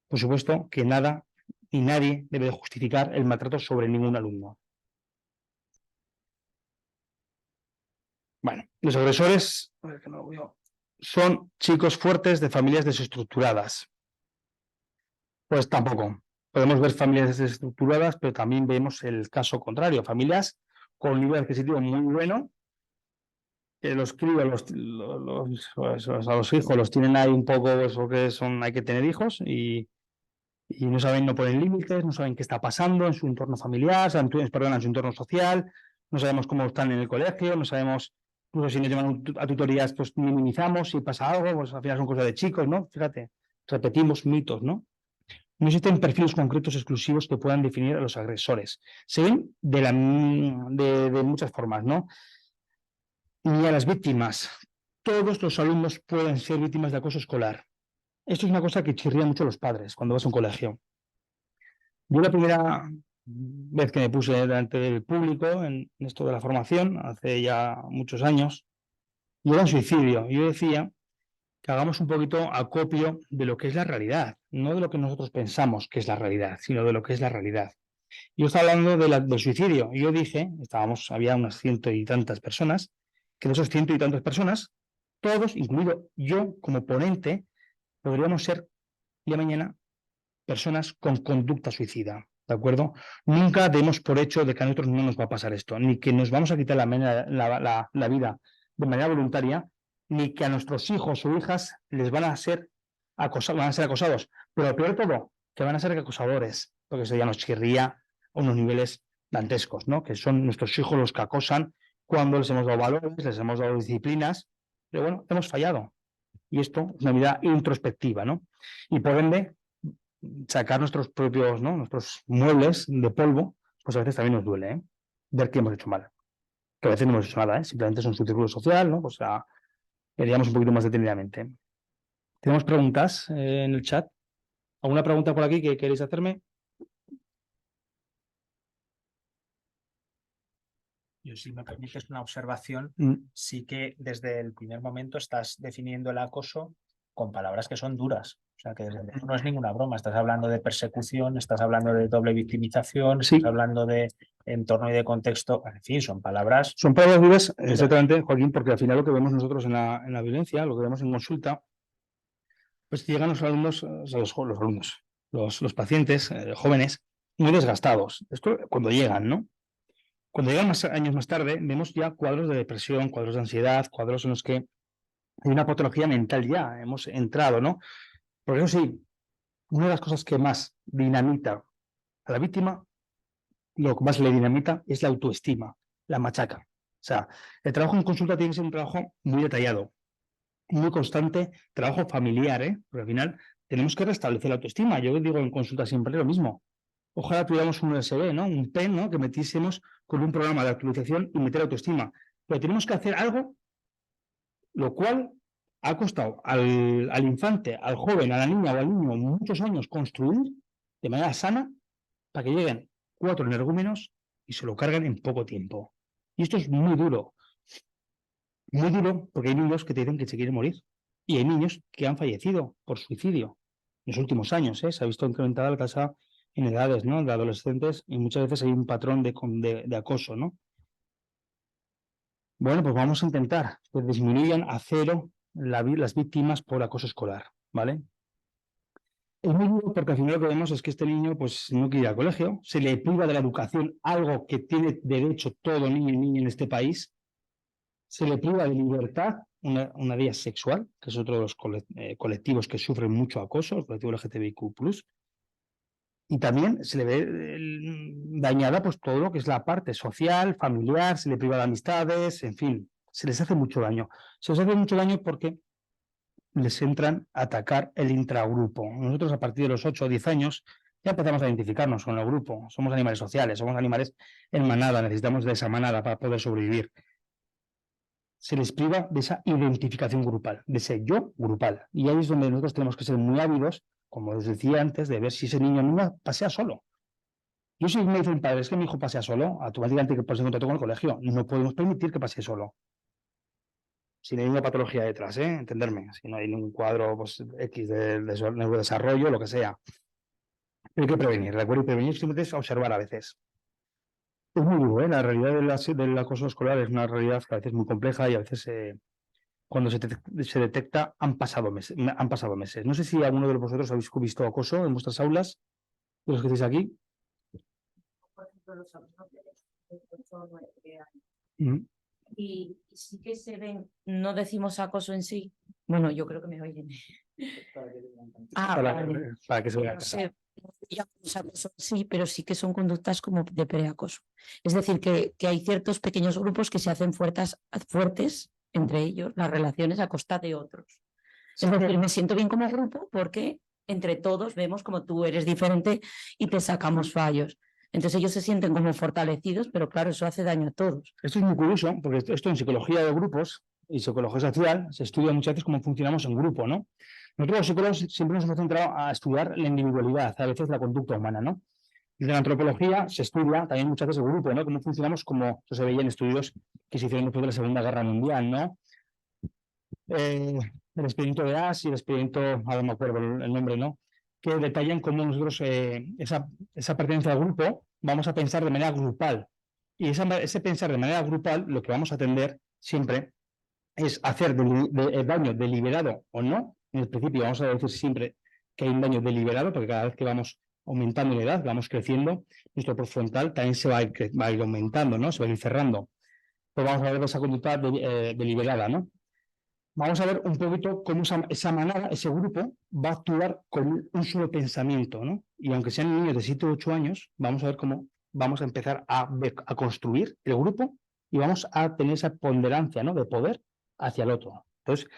Por supuesto que nada y nadie debe justificar el maltrato sobre ningún alumno. Bueno, los agresores son chicos fuertes de familias desestructuradas. Pues tampoco. Podemos ver familias desestructuradas, pero también vemos el caso contrario, familias con un nivel adquisitivo muy bueno, que los críos, a los hijos los tienen ahí un poco, eso que son, hay que tener hijos y no saben, no ponen límites, no saben qué está pasando en su entorno familiar, perdón, en su entorno social, no sabemos cómo están en el colegio, no sabemos, incluso si nos llevan a tutorías, pues minimizamos, si pasa algo, pues al final son cosas de chicos, ¿no? Fíjate, repetimos mitos, ¿no? No existen perfiles concretos exclusivos que puedan definir a los agresores. Se ven de muchas formas, ¿no? Ni a las víctimas. Todos los alumnos pueden ser víctimas de acoso escolar. Esto es una cosa que chirría mucho a los padres cuando vas a un colegio. Yo la primera vez que me puse delante del público en esto de la formación, hace ya muchos años, y era un suicidio. Yo decía que hagamos un poquito acopio de lo que es la realidad, no de lo que nosotros pensamos que es la realidad, sino de lo que es la realidad. Yo estaba hablando del suicidio. Yo dije, había unas ciento y tantas personas, que de esos ciento y tantas personas, todos, incluido yo como ponente, podríamos ser día mañana personas con conducta suicida, ¿de acuerdo? Nunca demos por hecho de que a nosotros no nos va a pasar esto, ni que nos vamos a quitar la vida de manera voluntaria, ni que a nuestros hijos o hijas les van a ser acosados. Pero lo peor de todo, que van a ser acosadores, porque eso ya nos chirría a unos niveles dantescos, ¿no? Que son nuestros hijos los que acosan cuando les hemos dado valores, les hemos dado disciplinas, pero bueno, hemos fallado. Y esto es una vida introspectiva, ¿no? Y por ende, sacar nuestros propios, ¿no? Nuestros muebles de polvo, pues a veces también nos duele, ¿eh? Ver que hemos hecho mal. Que a veces no hemos hecho nada, ¿eh? Simplemente es un círculo social, ¿no? Pues veríamos un poquito más detenidamente. ¿Tenemos preguntas en el chat? ¿Alguna pregunta por aquí que queréis hacerme? yo, si me permites una observación, sí que desde el primer momento estás definiendo el acoso con palabras que son duras. O sea, que no es ninguna broma. Estás hablando de persecución, estás hablando de doble victimización, Sí. estás hablando de entorno y de contexto. En fin, son palabras. Son palabras duras, exactamente, Joaquín, porque al final lo que vemos nosotros en la violencia, lo que vemos en consulta, pues llegan los alumnos, los pacientes jóvenes muy desgastados. Esto cuando llegan, ¿no? Cuando llegan años más tarde, vemos ya cuadros de depresión, cuadros de ansiedad, cuadros en los que hay una patología mental ya, hemos entrado, ¿no? Por eso sí, una de las cosas que más dinamita a la víctima, lo que más le dinamita es la autoestima, la machaca. O sea, el trabajo en consulta tiene que ser un trabajo muy detallado, muy constante, trabajo familiar, ¿eh? Porque al final tenemos que restablecer la autoestima. Yo digo en consulta siempre lo mismo. Ojalá tuviéramos un USB, ¿no? Un pen, ¿no? Que metiésemos con un programa de actualización y meter autoestima. Pero tenemos que hacer algo, lo cual ha costado al infante, al joven, a la niña o al niño muchos años construir de manera sana para que lleguen 4 energúmenos y se lo carguen en poco tiempo. Y esto es muy duro porque hay niños que te dicen que se quieren morir y hay niños que han fallecido por suicidio en los últimos años. Se ha visto incrementada la tasa en edades, ¿no? De adolescentes, y muchas veces hay un patrón de acoso, ¿no? Bueno, pues vamos a intentar que disminuyan a cero las víctimas por acoso escolar, ¿vale? Es muy duro porque al final lo que vemos es que este niño pues no quiere ir al colegio, se le priva de la educación, algo que tiene derecho todo niño y niña en este país, se le priva de libertad, una de ellas sexual, que es otro de los colectivos que sufren mucho acoso, el colectivo LGTBIQ+, y también se le ve dañada pues todo lo que es la parte social, familiar, se le priva de amistades, en fin, se les hace mucho daño. Se les hace mucho daño porque les entran a atacar el intragrupo. Nosotros a partir de los 8 o 10 años ya empezamos a identificarnos con el grupo. Somos animales sociales, somos animales en manada, necesitamos de esa manada para poder sobrevivir. Se les priva de esa identificación grupal, de ese yo grupal. Y ahí es donde nosotros tenemos que ser muy ávidos, como les decía antes, de ver si ese niño o niña pasea solo. Yo si me dicen padres que mi hijo pasea solo, automáticamente que ponerse en contacto con el colegio. No podemos permitir que pase solo. Si no hay una patología detrás, entenderme. Si no hay ningún cuadro pues, X de neurodesarrollo, lo que sea. Pero hay que prevenir. Recuerdo, y prevenir simplemente es observar a veces. Es muy duro, la realidad del acoso escolar es una realidad que a veces muy compleja y a veces cuando se detecta han pasado meses. No sé si alguno de vosotros habéis visto acoso en vuestras aulas, de los que estáis aquí. Por ejemplo, los alumnos de 8 o 9 años. Mm. Y sí que se ven, no decimos acoso en sí. Bueno, yo creo que me oyen. Para que se vea. No sé, acoso sí, pero sí que son conductas como de preacoso. Es decir, que hay ciertos pequeños grupos que se hacen fuertes entre ellos, las relaciones a costa de otros. Es decir, me siento bien como grupo porque entre todos vemos como tú eres diferente y te sacamos fallos. Entonces ellos se sienten como fortalecidos, pero claro, eso hace daño a todos. Esto es muy curioso, porque esto en psicología de grupos y psicología social se estudia muchas veces cómo funcionamos en grupo, ¿no? Nosotros los psicólogos siempre nos hemos centrado a estudiar la individualidad, a veces la conducta humana, ¿no? Y de la antropología se estudia también muchas veces el grupo, ¿no? Cómo funcionamos, como eso se veía en estudios que se hicieron después de la Segunda Guerra Mundial, ¿no? El experimento de Asch y el experimento, ahora no me acuerdo el nombre, ¿no? Que detallan cómo nosotros esa pertenencia al grupo vamos a pensar de manera grupal. Y ese pensar de manera grupal, lo que vamos a tender siempre es hacer daño deliberado o no. En el principio vamos a decir siempre que hay un daño deliberado, porque cada vez que vamos aumentando en edad, vamos creciendo, nuestro prefrontal también va a ir aumentando, ¿no? Se va a ir cerrando. Pues vamos a ver esa conducta deliberada, ¿no? Vamos a ver un poquito cómo esa manada, ese grupo, va a actuar con un solo pensamiento, ¿no? Y aunque sean niños de 7 o 8 años, vamos a ver cómo vamos a empezar a construir el grupo y vamos a tener esa ponderancia, ¿no? De poder hacia el otro. Entonces,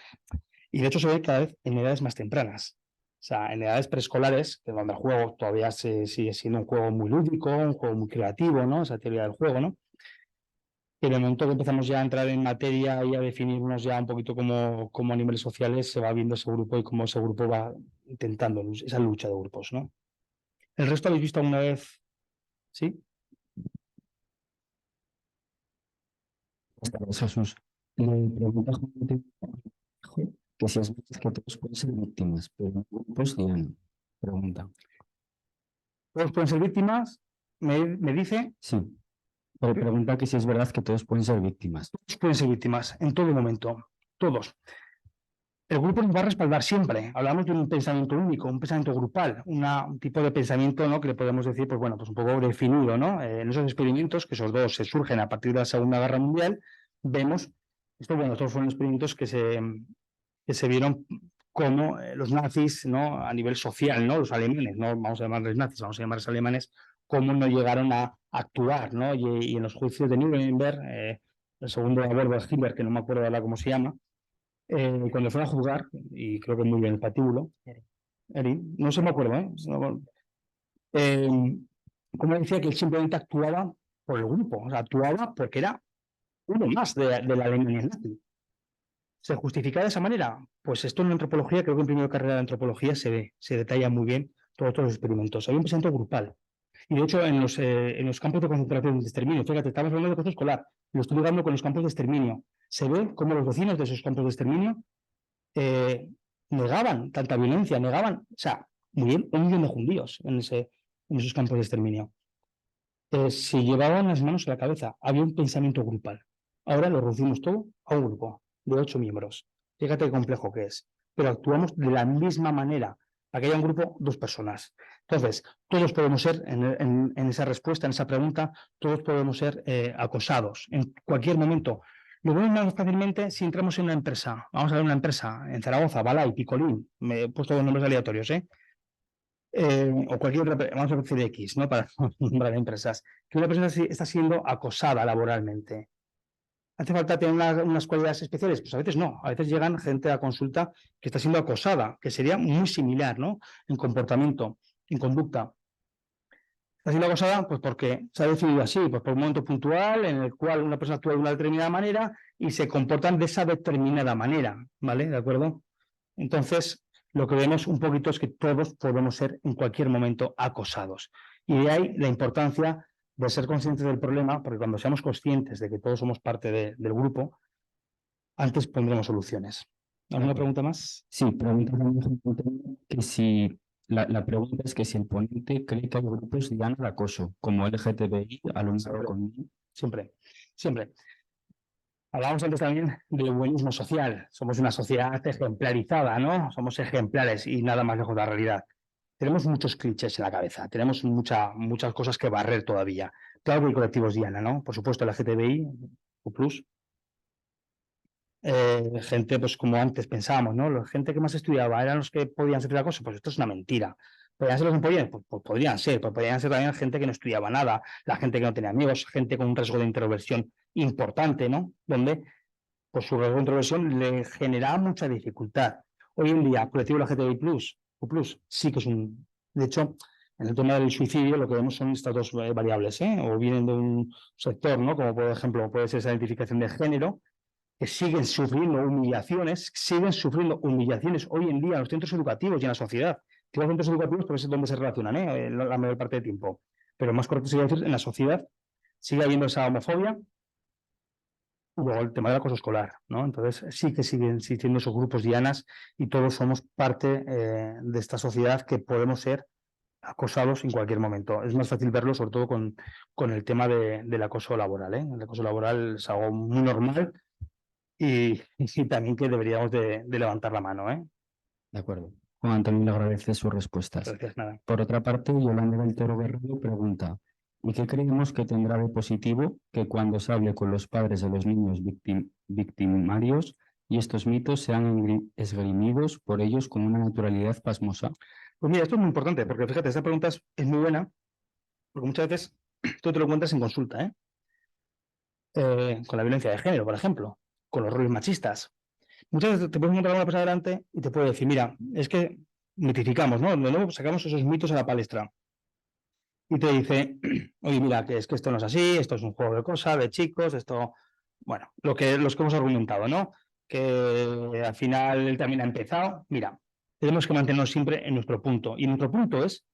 y de hecho se ve cada vez en edades más tempranas. O sea, en edades preescolares, que donde el juego todavía sigue siendo un juego muy lúdico, un juego muy creativo, ¿no? Esa teoría del juego, ¿no? Que en el momento que empezamos ya a entrar en materia y a definirnos ya un poquito como animales sociales, se va viendo ese grupo y cómo ese grupo va intentando esa lucha de grupos, ¿no? ¿El resto habéis visto alguna vez? ¿Sí? Jesús. Le pregunta que si es verdad que todos pueden ser víctimas, pero en grupos Diana. Pregunta. Todos pueden ser víctimas, me dice, Sí. Pero pregunta que si es verdad que todos pueden ser víctimas. todos pueden ser víctimas en todo momento, todos. El grupo nos va a respaldar siempre. Hablamos de un pensamiento único, un pensamiento grupal, un tipo de pensamiento, ¿no?, que le podemos decir, pues bueno, pues un poco definido, ¿no? En esos experimentos, que esos dos se surgen a partir de la Segunda Guerra Mundial, vemos, estos fueron experimentos que se vieron como los nazis, ¿no?, a nivel social, ¿no?, los alemanes, no vamos a llamarles nazis, vamos a llamarles alemanes, cómo no llegaron a actuar, ¿no? Y en los juicios de Nuremberg, el segundo a bordo de Hitler, que no me acuerdo ahora cómo se llama, cuando fueron a juzgar, y creo que muy bien el patíbulo, Erin, no se me acuerdo, como decía que él simplemente actuaba por el grupo, o sea, actuaba porque era uno más de la Alemania nazi. ¿Se justifica de esa manera? Pues esto en antropología, creo que en primera carrera de antropología se ve, se detalla muy bien todos los experimentos. Hay un pensamiento grupal. Y de hecho, en los campos de concentración y de exterminio, fíjate, estamos hablando de proceso escolar, lo estoy ligando con los campos de exterminio. Se ve cómo los vecinos de esos campos de exterminio negaban tanta violencia, negaban, o sea, murieron 1 millón de judíos en esos campos de exterminio. Se llevaban las manos a la cabeza, había un pensamiento grupal. Ahora lo reducimos todo a un grupo de 8 miembros. Fíjate qué complejo que es, pero actuamos de la misma manera. Aquí hay un grupo, 2 personas. Entonces, todos podemos ser, en esa respuesta, en esa pregunta, todos podemos ser acosados en cualquier momento. Lo vemos más fácilmente si entramos en una empresa. Vamos a ver una empresa en Zaragoza, Balay, Picolín, me he puesto los nombres aleatorios, o cualquier otra, vamos a decir X, ¿no?, para nombrar empresas, que una persona está siendo acosada laboralmente. ¿Hace falta tener unas cualidades especiales? Pues a veces no, a veces llegan gente a consulta que está siendo acosada, que sería muy similar, ¿no?, en comportamiento, en conducta. Está siendo acosada pues porque se ha decidido así, pues por un momento puntual en el cual una persona actúa de una determinada manera y se comportan de esa determinada manera, ¿vale? ¿De acuerdo? Entonces, lo que vemos un poquito es que todos podemos ser en cualquier momento acosados. Y de ahí la importancia de ser conscientes del problema, porque cuando seamos conscientes de que todos somos parte del grupo, antes pondremos soluciones. ¿Alguna pregunta más? Sí, pregunta que si la pregunta es que si el ponente cree que hay grupos Diana de acoso, como LGTBI, alumnado con Siempre, siempre. Hablábamos antes también del buenismo social. Somos una sociedad ejemplarizada, ¿no? Somos ejemplares y nada más lejos de la realidad. Tenemos muchos clichés en la cabeza, tenemos muchas cosas que barrer todavía. Claro que hay colectivos Diana, ¿no? Por supuesto, la LGTBI, U+, gente, pues como antes pensábamos, ¿no? La gente que más estudiaba eran los que podían ser la cosa, pues esto es una mentira. ¿Podrían ser los que podían? Pues podrían ser, pues podrían ser también gente que no estudiaba nada, la gente que no tenía amigos, gente con un riesgo de introversión importante, ¿no? Donde pues su riesgo de introversión le generaba mucha dificultad. Hoy en día, colectivo LGTBI+, U+, sí que es un... De hecho, en el tema del suicidio lo que vemos son estas dos variables, o vienen de un sector, ¿no?, como por ejemplo puede ser esa identificación de género, que siguen sufriendo humillaciones hoy en día en los centros educativos y en la sociedad. Que los centros educativos pues es donde se relacionan, la mayor parte del tiempo. Pero más correcto sería decir, en la sociedad sigue habiendo esa homofobia. Y luego el tema del acoso escolar, ¿no? Entonces sí que siguen existiendo esos grupos dianas y todos somos parte de esta sociedad que podemos ser acosados en cualquier momento. Es más fácil verlo sobre todo con el tema del acoso laboral, El acoso laboral es algo muy normal y también que deberíamos de levantar la mano, De acuerdo. Juan Antonio le agradece sus respuestas. Gracias, nada. Por otra parte, Yolanda del Toro Guerrero pregunta: ¿y qué creemos que tendrá de positivo que cuando se hable con los padres de los niños victimarios y estos mitos sean esgrimidos por ellos con una naturalidad pasmosa? Pues mira, esto es muy importante, porque fíjate, esta pregunta es muy buena, porque muchas veces tú te lo encuentras en consulta, con la violencia de género, por ejemplo, con los roles machistas. Muchas veces te puedes encontrar a una persona delante y te puede decir, mira, es que mitificamos, ¿no? De nuevo sacamos esos mitos a la palestra. Y te dice, oye, mira, que es que esto no es así, esto es un juego de cosas, de chicos, esto, bueno, los que hemos argumentado, ¿no? Que al final él también ha empezado. Mira, tenemos que mantenernos siempre en nuestro punto. Y nuestro punto es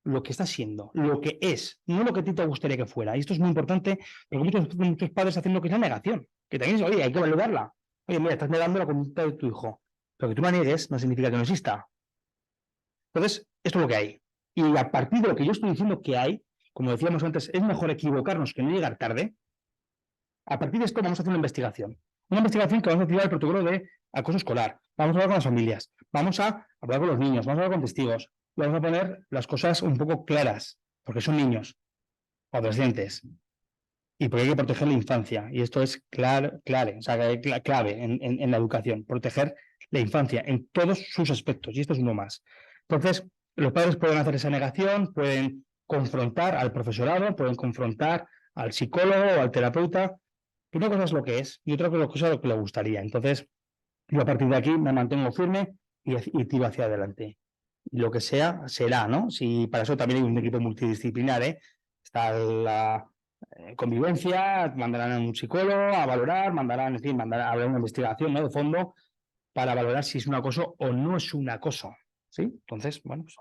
lo que está siendo, lo que es, no lo que a ti te gustaría que fuera. Y esto es muy importante porque muchos padres hacen lo que es la negación, que también es, oye, hay que validarla. Oye, mira, estás negando la conducta de tu hijo. Pero que tú la niegues no significa que no exista. Entonces, esto es lo que hay. Y a partir de lo que yo estoy diciendo que hay, como decíamos antes, es mejor equivocarnos que no llegar tarde. A partir de esto vamos a hacer una investigación. Una investigación que vamos a activar el protocolo de acoso escolar. Vamos a hablar con las familias. Vamos a hablar con los niños. Vamos a hablar con testigos. Vamos a poner las cosas un poco claras, porque son niños, adolescentes. Y porque hay que proteger la infancia. Y esto es clave en la educación. Proteger la infancia en todos sus aspectos. Y esto es uno más. Entonces, los padres pueden hacer esa negación, pueden confrontar al profesorado, pueden confrontar al psicólogo o al terapeuta. Una cosa es lo que es y otra cosa es lo que le gustaría. Entonces, yo a partir de aquí me mantengo firme y tiro hacia adelante. Y lo que sea, será, ¿no? Si para eso también hay un equipo multidisciplinar, ¿eh? Está la convivencia, mandarán a un psicólogo a valorar, habrá una investigación, ¿no?, de fondo para valorar si es un acoso o no es un acoso, ¿sí? Entonces, bueno, pues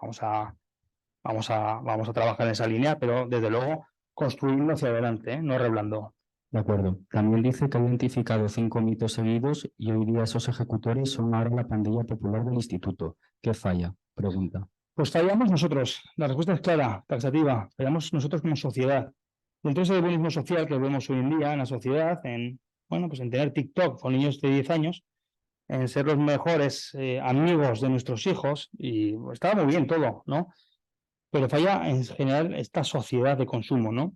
vamos a trabajar en esa línea, pero desde luego construyendo hacia adelante, ¿eh?, no reblando. De acuerdo. También dice que ha identificado 5 mitos seguidos y hoy día esos ejecutores son ahora la pandilla popular del instituto. ¿Qué falla? Pregunta. Pues fallamos nosotros. La respuesta es clara, taxativa. Fallamos nosotros como sociedad. Dentro de ese buenismo social que vemos hoy en día en la sociedad, en tener TikTok con niños de 10 años, en ser los mejores amigos de nuestros hijos, y estaba muy bien todo, ¿no? Pero falla en general esta sociedad de consumo, ¿no?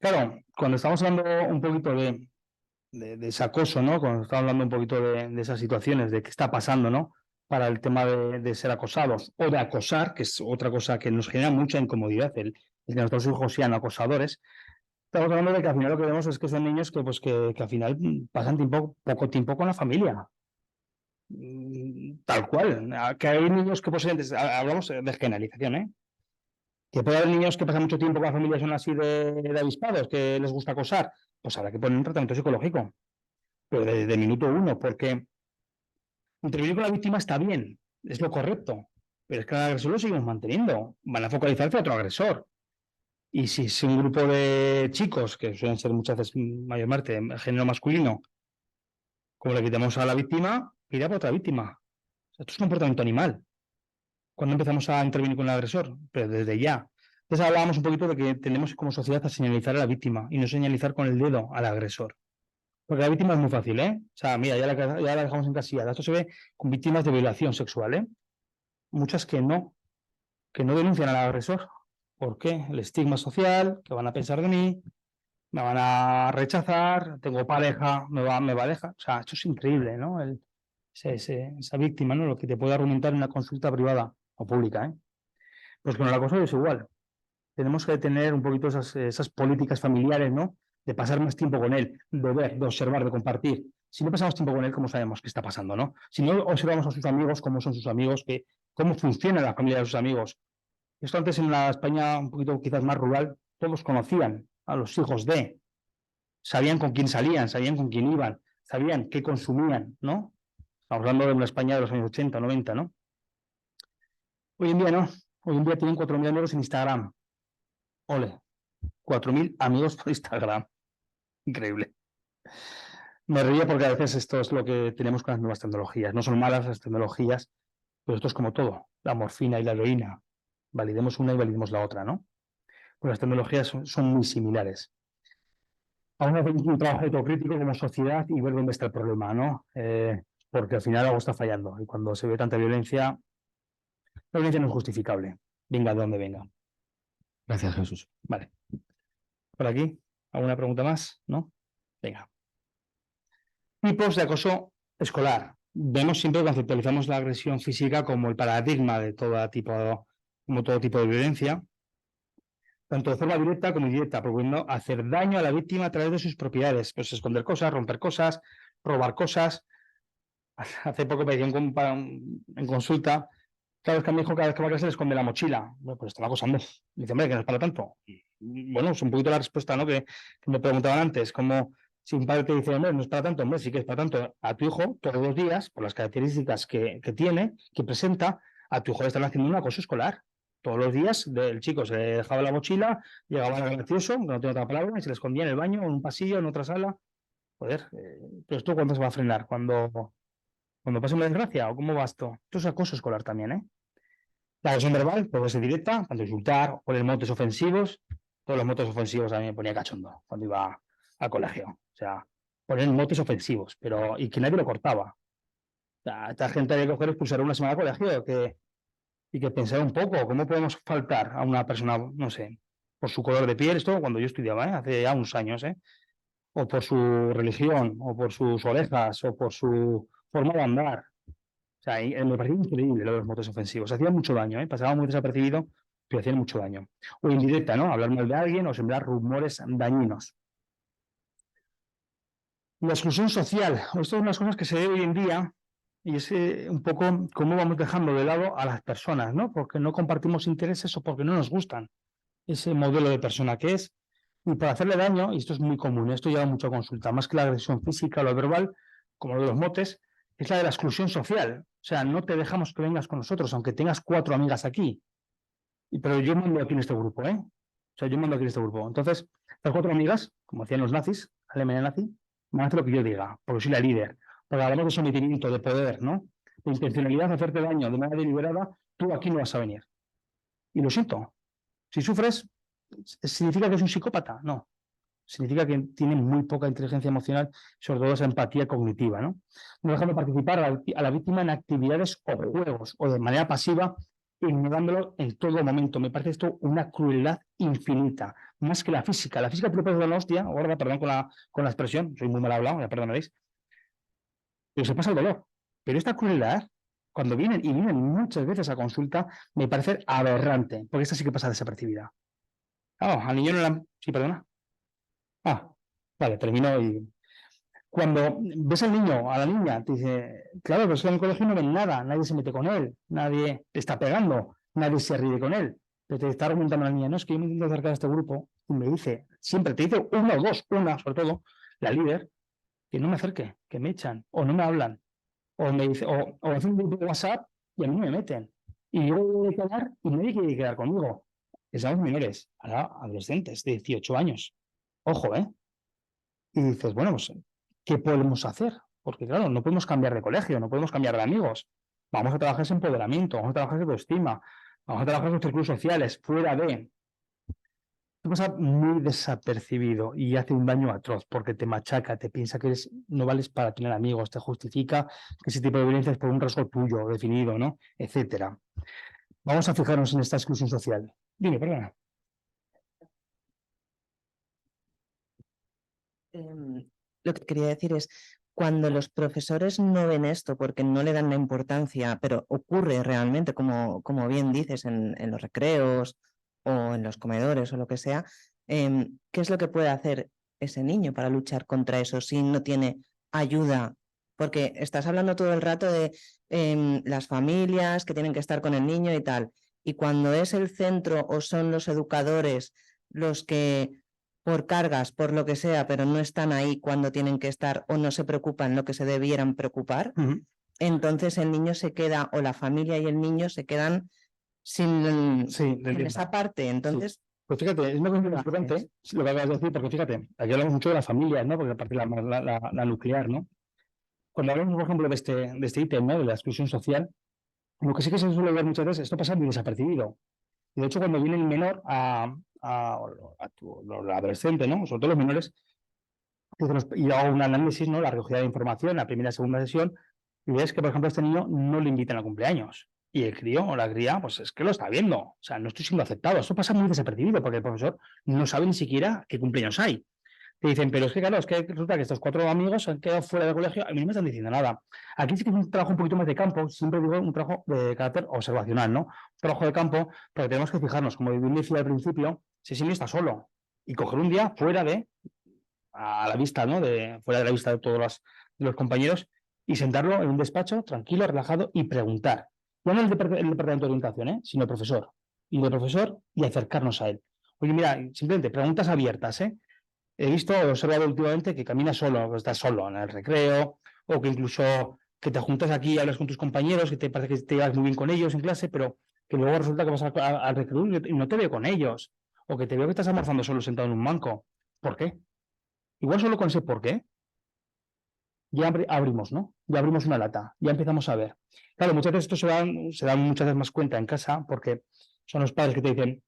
Claro, cuando estamos hablando un poquito de ese acoso, ¿no? Cuando estamos hablando un poquito de esas situaciones, de qué está pasando, ¿no?, para el tema de ser acosados o de acosar, que es otra cosa que nos genera mucha incomodidad, el que nuestros hijos sean acosadores. Estamos hablando de que al final lo que vemos es que son niños que al final pasan poco tiempo con la familia. Tal cual. Que hay niños que posiblemente, hablamos de generalización, ¿eh?, que puede haber niños que pasan mucho tiempo con la familia, son así de avispados, que les gusta acosar, pues habrá que poner un tratamiento psicológico, pero de minuto uno, porque intervenir con la víctima está bien, es lo correcto, pero es que al agresor lo seguimos manteniendo, van a focalizarse a otro agresor. Y si es un grupo de chicos, que suelen ser muchas veces mayormente de género masculino, como le quitamos a la víctima, irá por otra víctima. Esto es un comportamiento animal. Cuando empezamos a intervenir con el agresor, pero desde ya. Entonces hablábamos un poquito de que tenemos como sociedad a señalizar a la víctima y no señalizar con el dedo al agresor. Porque la víctima es muy fácil, ¿eh? O sea, mira, ya la dejamos encasillada. Esto se ve con víctimas de violación sexual, ¿eh? Muchas que no denuncian al agresor. ¿Por qué? El estigma social, que van a pensar de mí, me van a rechazar, tengo pareja, me va a dejar. O sea, esto es increíble, ¿no? Esa víctima, ¿no?, lo que te puede argumentar en una consulta privada o pública, ¿eh? Pues con el acoso es igual. Tenemos que tener un poquito esas políticas familiares, ¿no?, de pasar más tiempo con él, de ver, de observar, de compartir. Si no pasamos tiempo con él, ¿cómo sabemos qué está pasando, no? Si no observamos a sus amigos, cómo son sus amigos, cómo funciona la familia de sus amigos. Esto antes en la España un poquito quizás más rural, todos conocían a los hijos sabían con quién salían, sabían con quién iban, sabían qué consumían, ¿no? Estamos hablando de una España de los años 80, 90, ¿no? Hoy en día no. Hoy en día tienen 4.000 amigos en Instagram. Ole, 4.000 amigos por Instagram. Increíble. Me río porque a veces esto es lo que tenemos con las nuevas tecnologías. No son malas las tecnologías, pero esto es como todo. La morfina y la heroína. Validemos una y validemos la otra, ¿no? Pues las tecnologías son muy similares. Vamos a hacer un trabajo autocrítico como sociedad y ver dónde está el problema, ¿no? Porque al final algo está fallando. Y cuando se ve tanta violencia, la violencia no es justificable. Venga de donde venga. Gracias, Jesús. Vale. Por aquí, ¿alguna pregunta más? ¿No? Venga. Tipos de acoso escolar. Vemos siempre, conceptualizamos la agresión física como el paradigma de todo tipo de violencia, tanto de forma directa como indirecta, procurando hacer daño a la víctima a través de sus propiedades, pues esconder cosas, romper cosas, robar cosas. Hace poco me decían en consulta, claro, es que a mi hijo cada vez que va a clase le esconde la mochila. Bueno, pues estaba acosando. Dice, hombre, que no es para tanto. Bueno, es un poquito la respuesta, ¿no?, que me preguntaban antes, como si un padre te dice, hombre, no es para tanto, hombre, sí que es para tanto. A tu hijo, todos los días, por las características que tiene, que presenta, a tu hijo le están haciendo un acoso escolar. Todos los días el chico se dejaba la mochila, llegaba al gracioso, que no tengo otra palabra, y se le escondía en el baño, en un pasillo, en otra sala. Joder, ¿pero esto cuándo se va a frenar? ¿Cuando pase una desgracia? ¿O cómo va esto? Esto es acoso escolar también, ¿eh? La agresión verbal puede ser directa, tanto insultar, o poner motes ofensivos. Todos los motes ofensivos a mí me ponía cachondo cuando iba al colegio. O sea, poner motes ofensivos, y que nadie lo cortaba. O sea, esta gente había que coger, expulsar una semana al colegio y que pensar un poco cómo podemos faltar a una persona, no sé, por su color de piel, esto cuando yo estudiaba, hace ya unos años, o por su religión, o por sus orejas, o por su forma de andar. O sea, me parecía increíble lo de los motes ofensivos. Hacían mucho daño, pasaba muy desapercibido, pero hacían mucho daño. O indirecta, ¿no? Hablar mal de alguien o sembrar rumores dañinos. La exclusión social. Esto es una de las cosas que se ve hoy en día y es un poco cómo vamos dejando de lado a las personas, ¿no? Porque no compartimos intereses o porque no nos gustan ese modelo de persona que es. Y para hacerle daño, y esto es muy común, esto lleva mucho a consulta, más que la agresión física o lo verbal, como lo de los motes, es la de la exclusión social. O sea, no te dejamos que vengas con nosotros, aunque tengas 4 amigas aquí. Pero yo mando aquí en este grupo, ¿eh? O sea, yo mando aquí en este grupo. Entonces, las 4 amigas, como hacían los nazis, Alemania nazi, van a hacer lo que yo diga, porque soy la líder. Porque hablamos de sometimiento, de poder, ¿no? De intencionalidad de hacerte daño de manera deliberada, tú aquí no vas a venir. Y lo siento. Si sufres, ¿significa que es un psicópata? No. Significa que tiene muy poca inteligencia emocional, sobre todo esa empatía cognitiva, ¿no? No dejando participar a la víctima en actividades o juegos, o de manera pasiva, ignorándolo en todo momento. Me parece esto una crueldad infinita, más que la física. La física te lo puedes dar una hostia, gorda, perdón con la expresión, soy muy mal hablado, ya perdonaréis, pero se pasa el dolor. Pero esta crueldad, cuando vienen, y vienen muchas veces a consulta, me parece aberrante, porque esta sí que pasa desapercibida. Claro, al niño no la... Sí, perdona. Vale, termino y... Cuando ves al niño, a la niña, te dice, claro, pero es que en el colegio no ven nada, nadie se mete con él, nadie te está pegando, nadie se ríe con él. Pero te está argumentando a la niña, no, es que yo me intento acercar a este grupo y me dice, siempre te dice una o dos, una sobre todo, la líder, que no me acerque, que me echan, o no me hablan, o me dice, o hacen un grupo de WhatsApp y a mí no me meten. Y yo voy a quedar y nadie quiere quedar conmigo. Estamos menores, ahora adolescentes de 18 años. Ojo, ¿eh? Y dices, bueno, pues, ¿qué podemos hacer? Porque, claro, no podemos cambiar de colegio, no podemos cambiar de amigos. Vamos a trabajar ese empoderamiento, vamos a trabajar esa autoestima, vamos a trabajar los círculos sociales, fuera de... Esto pasa muy desapercibido y hace un daño atroz porque te machaca, te piensa que no vales para tener amigos, te justifica que ese tipo de violencia es por un rasgo tuyo, definido, ¿no? Etcétera. Vamos a fijarnos en esta exclusión social. Dime, perdona. Lo que quería decir es, cuando los profesores no ven esto porque no le dan la importancia, pero ocurre realmente, como bien dices, en los recreos o en los comedores o lo que sea, ¿qué es lo que puede hacer ese niño para luchar contra eso si no tiene ayuda? Porque estás hablando todo el rato de las familias que tienen que estar con el niño y tal, y cuando es el centro o son los educadores los que por cargas, por lo que sea, pero no están ahí cuando tienen que estar o no se preocupan lo que se debieran preocupar, entonces el niño se queda, o la familia y el niño se quedan sin esa parte. Entonces, sí. Pues fíjate, es una cosa importante lo que acabas de decir, porque fíjate, aquí hablamos mucho de las familias, ¿no? Porque aparte la nuclear, ¿no? Cuando hablamos, por ejemplo, de este ítem, ¿no? De la exclusión social, lo que sí que se suele ver muchas veces, esto pasa muy desapercibido. Y de hecho, cuando viene el menor al adolescente, ¿no? Sobre todo los menores, y hago un análisis, ¿no? La recogida de información, la primera y segunda sesión, y ves que, por ejemplo, a este niño no le invitan al cumpleaños. Y el crío o la cría, pues es que lo está viendo. O sea, no estoy siendo aceptado. Esto pasa muy desapercibido porque el profesor no sabe ni siquiera qué cumpleaños hay. Te dicen, pero es que, claro, es que resulta que estos 4 amigos se han quedado fuera del colegio, a mí no me están diciendo nada. Aquí sí que es un trabajo un poquito más de campo, siempre digo un trabajo de carácter observacional, ¿no? Un trabajo de campo, pero tenemos que fijarnos, como bien decía al principio, si ese niño está solo y coger un día fuera a la vista, ¿no? Fuera de la vista de todos los compañeros y sentarlo en un despacho, tranquilo, relajado y preguntar. No en el departamento de orientación, sino el profesor. Y el profesor y acercarnos a él. Oye, mira, simplemente preguntas abiertas, He observado últimamente que caminas solo, que estás solo en el recreo, o que incluso que te juntas aquí y hablas con tus compañeros, que te parece que te llevas muy bien con ellos en clase, pero que luego resulta que vas al recreo y no te veo con ellos, o que te veo que estás almorzando solo sentado en un banco. ¿Por qué? Igual solo con ese por qué, ya abrimos, ¿no? Ya abrimos una lata, ya empezamos a ver. Claro, muchas veces esto se dan muchas veces más cuenta en casa porque son los padres que te dicen,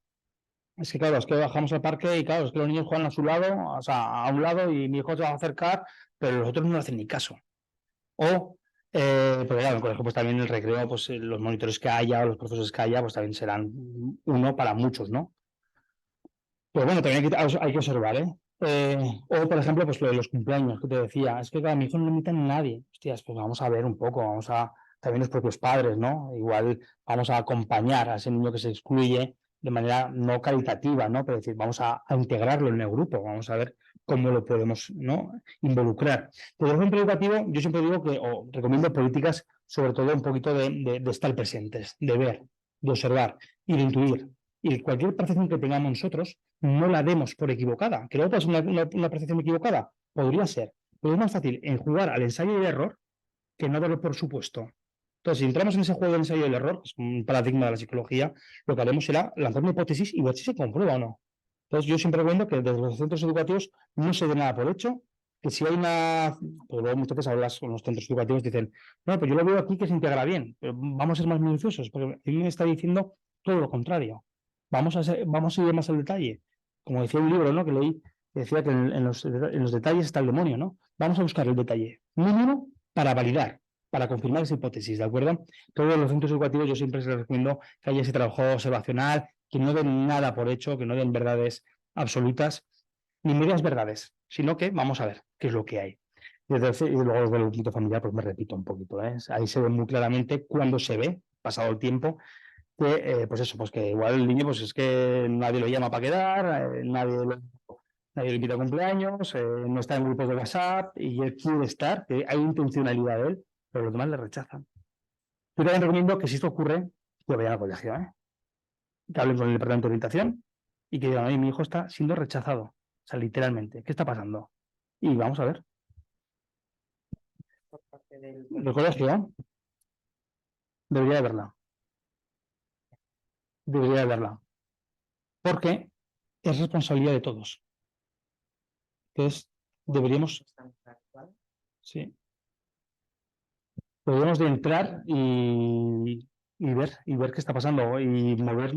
es que claro, es que bajamos al parque y claro, es que los niños juegan a su lado, o sea, a un lado y mi hijo se va a acercar, pero los otros no le hacen ni caso. O, porque claro, en el colegio pues también el recreo, pues los monitores que haya o los profesores que haya, pues también serán uno para muchos, ¿no? Pues bueno, también hay que observar, ¿eh? O, por ejemplo, pues lo de los cumpleaños que te decía, es que claro, a mi hijo no le invitan a nadie. Hostias, pues vamos a ver un poco, también los propios padres, ¿no? Igual vamos a acompañar a ese niño que se excluye de manera no caritativa, ¿no? Pero decir, vamos a integrarlo en el grupo, vamos a ver cómo lo podemos, ¿no? Involucrar. Desde el centro educativo, yo siempre digo que, o recomiendo políticas, sobre todo un poquito de estar presentes, de ver, de observar y de intuir. Y cualquier percepción que tengamos nosotros, no la demos por equivocada. ¿Que la otra es una percepción equivocada? Podría ser. Pero es más fácil en jugar al ensayo y el error que no darlo por supuesto. Entonces, si entramos en ese juego del ensayo y el error, que es un paradigma de la psicología, lo que haremos será lanzar una hipótesis y ver si se comprueba o no. Entonces, yo siempre recomiendo que desde los centros educativos no se dé nada por hecho, que si hay una... Pues luego muchas veces hablas con los centros educativos y dicen, no, pues yo lo veo aquí que se integra bien, pero vamos a ser más minuciosos, porque a mí me está diciendo todo lo contrario. Vamos a ir más al detalle. Como decía un libro, ¿no?, que leí, que decía que en los detalles está el demonio, ¿no? Vamos a buscar el detalle mínimo para validar, para confirmar esa hipótesis, ¿de acuerdo? Todos los centros educativos yo siempre les recomiendo que haya ese trabajo observacional, que no den nada por hecho, que no den verdades absolutas, ni medias verdades, sino que vamos a ver qué es lo que hay. Y luego desde el punto familiar, pues me repito un poquito, ¿eh? Ahí se ve muy claramente cuando se ve, pasado el tiempo, que, pues eso, pues que igual el niño, pues es que nadie lo llama para quedar, nadie le invita a cumpleaños, no está en grupos de WhatsApp y él quiere estar, que hay intencionalidad de él, pero los demás le rechazan. Yo también recomiendo que si esto ocurre, que vayan al colegio, ¿eh? Que hablen con el departamento de orientación y que digan, oye, mi hijo está siendo rechazado, o sea, literalmente, ¿qué está pasando? Y vamos a ver. El colegio debería de verla. Debería de verla. Porque es responsabilidad de todos. Entonces, deberíamos, sí, deberíamos de entrar y ver qué está pasando y mover,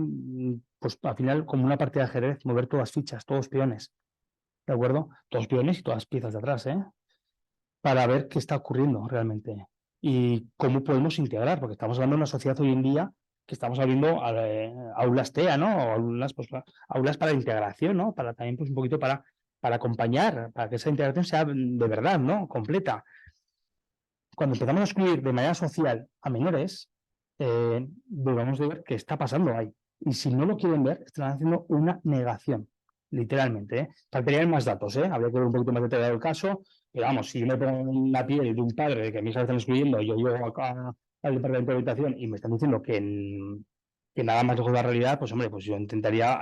pues al final, como una partida de ajedrez, mover todas fichas, todos peones, ¿de acuerdo? Todos peones y todas piezas de atrás, ¿eh? Para ver qué está ocurriendo realmente y cómo podemos integrar, porque estamos hablando de una sociedad hoy en día que estamos abriendo aulas TEA, ¿no? O aulas, pues, aulas para integración, ¿no? Para también, pues, un poquito para acompañar, para que esa integración sea de verdad, ¿no? Completa. Cuando empezamos a excluir de manera social a menores, debemos de ver qué está pasando ahí. Y si no lo quieren ver, están haciendo una negación, literalmente, ¿eh? Faltarían más datos, ¿eh? Habría que ver un poquito más detallado el caso, pero vamos, si yo me pongo en la piel de un padre de que a mi hija le están excluyendo, yo llego acá al departamento de habitación y me están diciendo que nada más lejos de la realidad, pues hombre, pues yo intentaría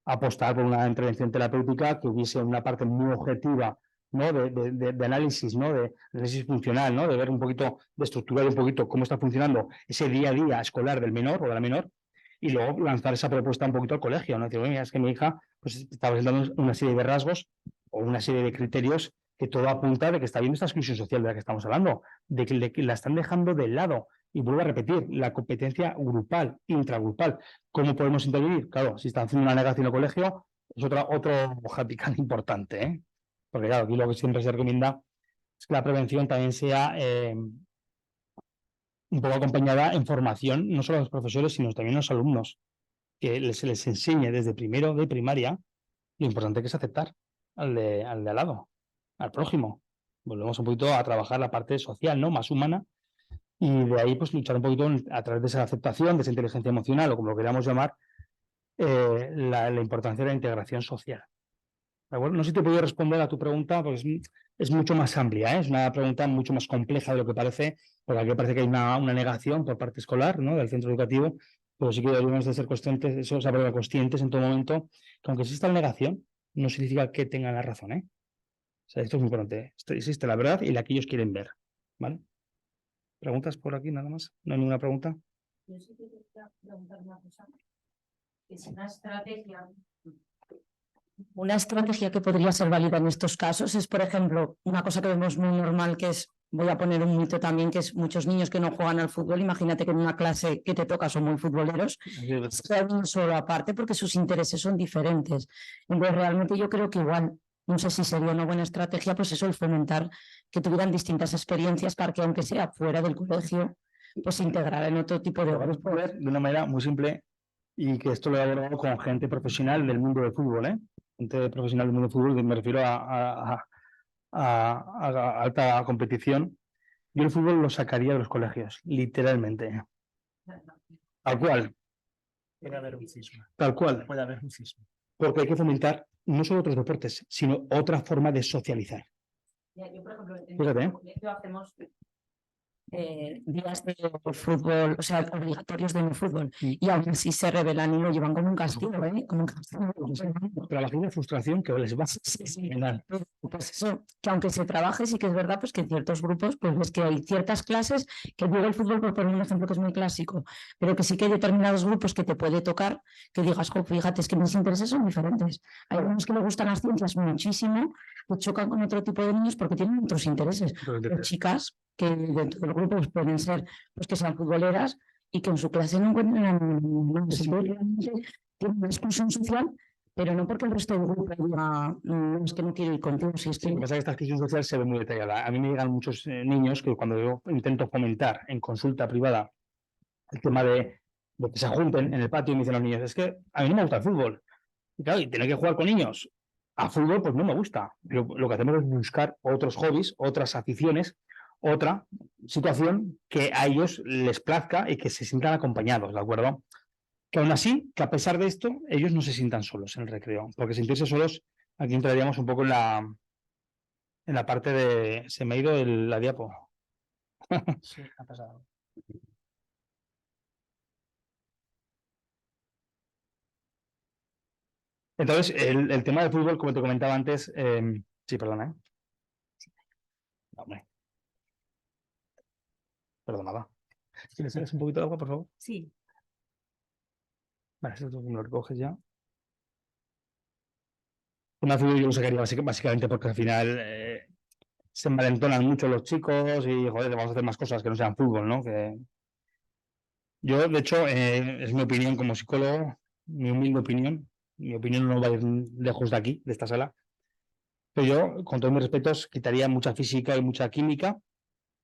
apostar por una intervención terapéutica que hubiese una parte muy objetiva, ¿no? de análisis, ¿no? De análisis funcional, ¿no? De ver un poquito, de estructurar un poquito cómo está funcionando ese día a día escolar del menor o de la menor, y luego lanzar esa propuesta un poquito al colegio, ¿no? Decir, mira, es que mi hija pues, está presentando una serie de rasgos o una serie de criterios que todo apunta de que está viendo esta exclusión social de la que estamos hablando, de que la están dejando de lado. Y vuelvo a repetir, la competencia grupal, intragrupal. ¿Cómo podemos intervenir? Claro, si están haciendo una negación al colegio, es otro handicap importante, ¿eh? Porque claro, aquí lo que siempre se recomienda es que la prevención también sea un poco acompañada en formación, no solo a los profesores, sino también a los alumnos, que se les enseñe desde primero de primaria lo importante que es aceptar al de al lado, al prójimo. Volvemos un poquito a trabajar la parte social, ¿no? Más humana, y de ahí pues luchar un poquito a través de esa aceptación, de esa inteligencia emocional, o como lo queramos llamar, la importancia de la integración social. ¿De acuerdo? No sé si te puedo responder a tu pregunta, porque es mucho más amplia, ¿eh? Es una pregunta mucho más compleja de lo que parece, porque aquí parece que hay una negación por parte escolar, ¿no? Del centro educativo, pero sí que debemos de ser conscientes, conscientes en todo momento, que aunque exista la negación, no significa que tengan la razón, ¿eh? O sea, esto es muy importante. Existe la verdad y la que ellos quieren ver, ¿vale? ¿Preguntas por aquí nada más? ¿No hay ninguna pregunta? Yo sí que quería preguntar una cosa. Es una estrategia que podría ser válida en estos casos es, por ejemplo, una cosa que vemos muy normal, que es, voy a poner un mito también, que es muchos niños que no juegan al fútbol. Imagínate que en una clase que te toca son muy futboleros, son solo aparte porque sus intereses son diferentes. Entonces, realmente yo creo que igual, no sé si sería una buena estrategia, pues eso, el fomentar que tuvieran distintas experiencias para que, aunque sea fuera del colegio, pues integrar en otro tipo de Lo vamos a ver de una manera muy simple y que esto lo he abordado con gente profesional del mundo del fútbol, ¿eh? Gente profesional del mundo del fútbol, me refiero a alta competición. Yo el fútbol lo sacaría de los colegios, literalmente. Tal cual, Puede haber un cisma. tal cual. Puede haber un cisma. Porque hay que fomentar no solo otros deportes, sino otra forma de socializar. Yo, por ejemplo, en Fíjate, el colegio hacemos días de fútbol, o sea, obligatorios de fútbol, y aún así se rebelan y lo llevan como un castigo, ¿eh? Como un castigo. Pero la de frustración que les va fenomenal. Pues eso, que aunque se trabaje, sí que es verdad pues que en ciertos grupos, pues ves que hay ciertas clases que llega el fútbol, por poner un ejemplo que es muy clásico, pero que sí que hay determinados grupos que te puede tocar, que digas, jo, fíjate, es que mis intereses son diferentes. Hay algunos que le gustan las ciencias muchísimo, que chocan con otro tipo de niños porque tienen otros intereses. Pero chicas que dentro del grupo pues, pueden ser pues que sean futboleras y que en su clase no encuentran tienen una exclusión social, pero no porque el resto del grupo diga es que no quiero ir contigo. Si es que... Lo que pasa es que esta exclusión social se ve muy detallada. A mí me llegan muchos niños que cuando yo intento fomentar en consulta privada el tema de que se junten en el patio y me dicen los niños, es que a mí no me gusta el fútbol. Y claro, y tener que jugar con niños a fútbol, pues no me gusta. Lo que hacemos es buscar otros hobbies, otras aficiones, otra situación que a ellos les plazca y que se sientan acompañados, ¿de acuerdo? Que aún así, que a pesar de esto, ellos no se sientan solos en el recreo, porque sentirse solos, aquí entraríamos un poco en la parte de... Se me ha ido la diapo. Sí, ha pasado. Entonces, el tema del fútbol, como te comentaba antes, sí, perdona, ¿eh? No, hombre. Perdonaba. ¿Si le sacas un poquito de agua, por favor? Sí. Vale, esto tú lo recoges ya. Una fútbol yo lo sacaría básicamente porque al final se envalentonan mucho los chicos y, joder, vamos a hacer más cosas que no sean fútbol, ¿no? Que... Yo, de hecho, es mi opinión como psicólogo, mi humilde opinión. Mi opinión no va a ir lejos de aquí, de esta sala. Pero yo, con todos mis respetos, quitaría mucha física y mucha química,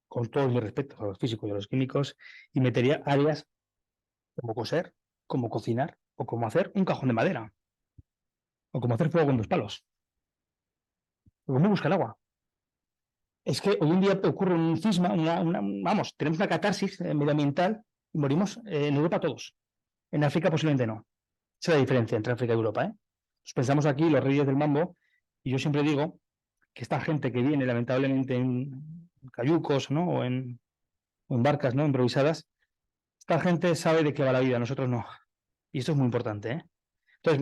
con todos mis respetos a los físicos y a los químicos, y metería áreas como coser, como cocinar, o como hacer un cajón de madera, o como hacer fuego con 2 palos, o como buscar agua. Es que hoy en día ocurre un cisma, vamos, tenemos una catarsis medioambiental y morimos en Europa todos. En África posiblemente no. Esa es la diferencia entre África y Europa, ¿eh? Pues pensamos aquí los reyes del mambo, y yo siempre digo que esta gente que viene lamentablemente en cayucos, ¿no? o en barcas, ¿no? improvisadas, esta gente sabe de qué va la vida, nosotros no. Y esto es muy importante, ¿eh? Entonces,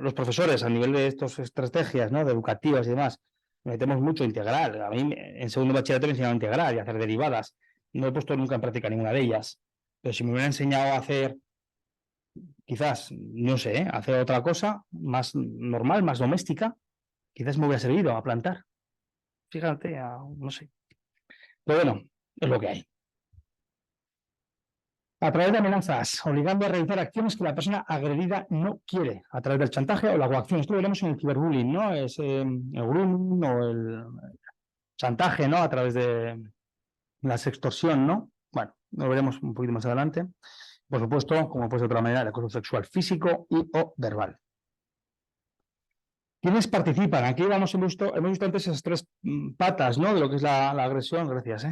los profesores a nivel de estas estrategias, ¿no? de educativas y demás, metemos mucho integral. A mí en segundo bachillerato me enseñaron a integrar y a hacer derivadas. No he puesto nunca en práctica ninguna de ellas. Pero si me hubieran enseñado a hacer, quizás, no sé, hacer otra cosa más normal, más doméstica, quizás me hubiera servido a plantar. Fíjate, no sé. Pero bueno, es lo que hay. A través de amenazas, obligando a realizar acciones que la persona agredida no quiere, a través del chantaje o la coacción. Esto lo veremos en el ciberbullying, ¿no? Es el grooming o el chantaje, ¿no? A través de la sextorsión, ¿no? Bueno, lo veremos un poquito más adelante. Por supuesto, como puede ser de otra manera, el acoso sexual físico y o verbal. ¿Quiénes participan? Aquí hemos visto antes esas 3 patas, ¿no? De lo que es la agresión, gracias,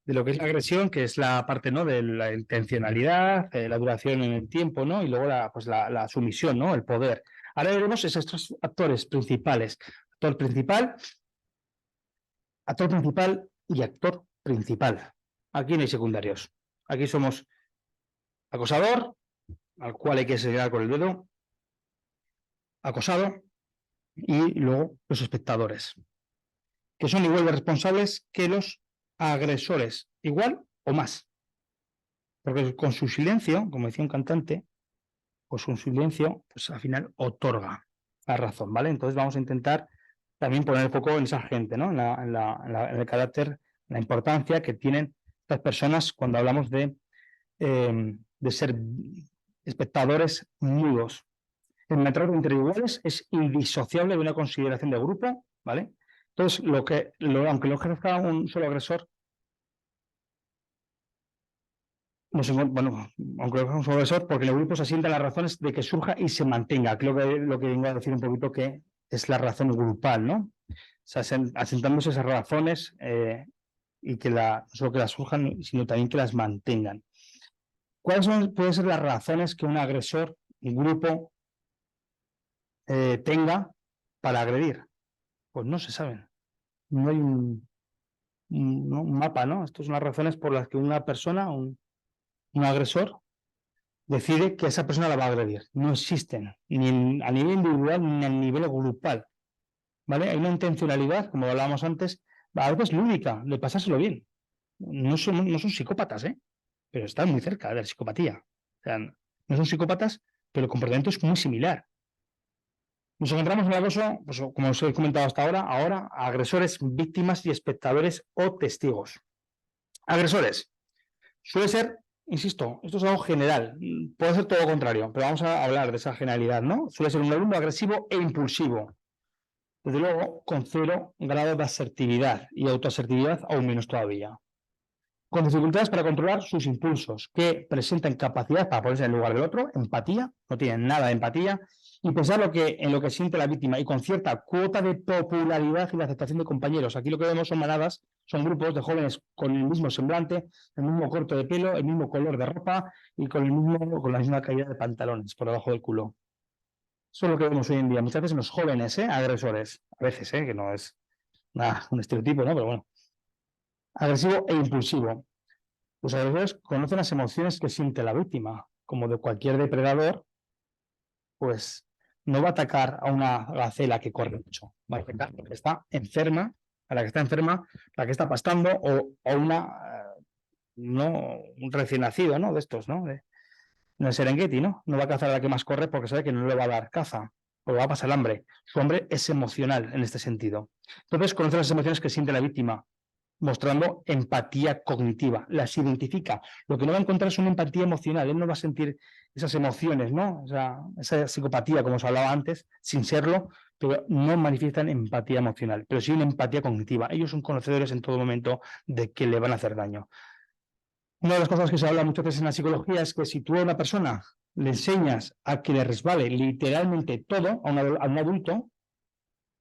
de lo que es la agresión, que es la parte, ¿no? de la intencionalidad, la duración en el tiempo, ¿no? Y luego la sumisión, ¿no? El poder. Ahora veremos esos 3 actores principales. Actor principal y actor principal. Aquí no hay secundarios. Aquí somos acosador, al cual hay que señalar con el dedo, acosado, y luego los espectadores, que son igual de responsables que los agresores, igual o más. Porque con su silencio, como decía un cantante, pues su silencio, pues al final otorga la razón, ¿vale? Entonces vamos a intentar también poner el foco en esa gente, ¿no? En el carácter, la importancia que tienen estas personas cuando hablamos de ser espectadores mudos. El maltrato entre iguales es indisociable de una consideración de grupo, ¿vale? Entonces, aunque lo ejerza un solo agresor, bueno, aunque lo ejerza un solo agresor, porque en el grupo se asientan las razones de que surja y se mantenga. Creo que lo que vengo a decir un poquito que es la razón grupal, ¿no? O sea, asentándose esas razones y que no solo que las surjan, sino también que las mantengan. ¿Cuáles pueden ser las razones que un agresor, un grupo, tenga para agredir? Pues no se saben. No hay un mapa, ¿no? Estas son las razones por las que una persona, un agresor, decide que esa persona la va a agredir. No existen, ni a nivel individual ni a nivel grupal. ¿Vale? Hay una intencionalidad, como hablábamos antes, a veces lúdica, de pasárselo bien. No son psicópatas, pero están muy cerca de la psicopatía. O sea, no son psicópatas, pero el comportamiento es muy similar. Nos encontramos en el acoso, pues, como os he comentado hasta ahora, agresores, víctimas y espectadores o testigos. Agresores. Suele ser, insisto, esto es algo general, puede ser todo lo contrario, pero vamos a hablar de esa generalidad, ¿no? Suele ser un alumno agresivo e impulsivo. Desde luego, con 0 grado de asertividad y autoasertividad aún menos todavía. Con dificultades para controlar sus impulsos, que presentan capacidad para ponerse en el lugar del otro, empatía, no tienen nada de empatía, y pensar en lo que siente la víctima, y con cierta cuota de popularidad y la aceptación de compañeros. Aquí lo que vemos son manadas, son grupos de jóvenes con el mismo semblante, el mismo corte de pelo, el mismo color de ropa y con la misma calidad de pantalones por debajo del culo. Eso es lo que vemos hoy en día, muchas veces en los jóvenes, agresores, a veces, que no es un estereotipo, ¿no? Pero bueno. Agresivo e impulsivo. Los agresores conocen las emociones que siente la víctima, como de cualquier depredador, pues no va a atacar a una gacela que corre mucho, va a atacar a la que está enferma, la que está pastando, o un recién nacido, ¿no? De estos, ¿no? En el Serengeti, ¿no? No va a cazar a la que más corre porque sabe que no le va a dar caza, o va a pasar el hambre. Su hambre es emocional en este sentido. Entonces, conoce las emociones que siente la víctima, mostrando empatía cognitiva, las identifica. Lo que no va a encontrar es una empatía emocional, él no va a sentir esas emociones, ¿no? Esa psicopatía, como os hablaba antes, sin serlo, pero no manifiestan empatía emocional, pero sí una empatía cognitiva. Ellos son conocedores en todo momento de que le van a hacer daño. Una de las cosas que se habla muchas veces en la psicología es que si tú a una persona le enseñas a que le resbale literalmente todo a un adulto,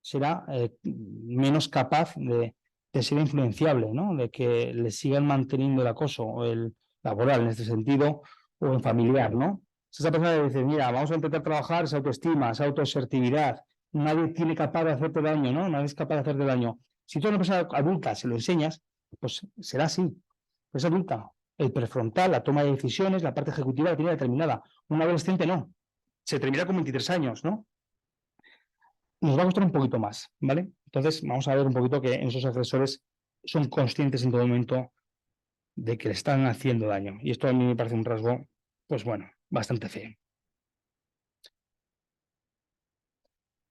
será menos capaz de ser influenciable, ¿no? De que le sigan manteniendo el acoso o el laboral en este sentido o en familiar, ¿no? Si esa persona le dice, mira, vamos a intentar trabajar esa autoestima, esa autoasertividad, nadie tiene capaz de hacerte daño, ¿no? Nadie es capaz de hacerte daño. Si tú a una persona adulta se lo enseñas, pues será así. Es adulta. El prefrontal, la toma de decisiones, la parte ejecutiva la tiene determinada. Un adolescente no. Se termina con 23 años, ¿no? Nos va a costar un poquito más, ¿vale? Entonces vamos a ver un poquito que esos agresores son conscientes en todo momento de que le están haciendo daño. Y esto a mí me parece un rasgo, pues bueno, bastante feo.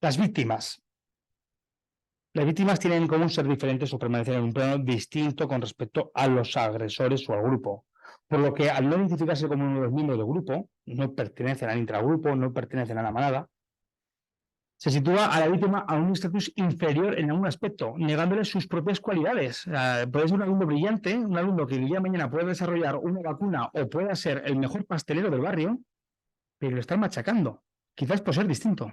Las víctimas. Las víctimas tienen en común ser diferentes o permanecer en un plano distinto con respecto a los agresores o al grupo. Por lo que al no identificarse como uno de los miembros del grupo, no pertenecen al intragrupo, no pertenecen a la manada, se sitúa a la víctima a un estatus inferior en algún aspecto, negándole sus propias cualidades. Puede ser un alumno brillante, un alumno que el día de mañana puede desarrollar una vacuna o pueda ser el mejor pastelero del barrio, pero lo están machacando, quizás por ser distinto.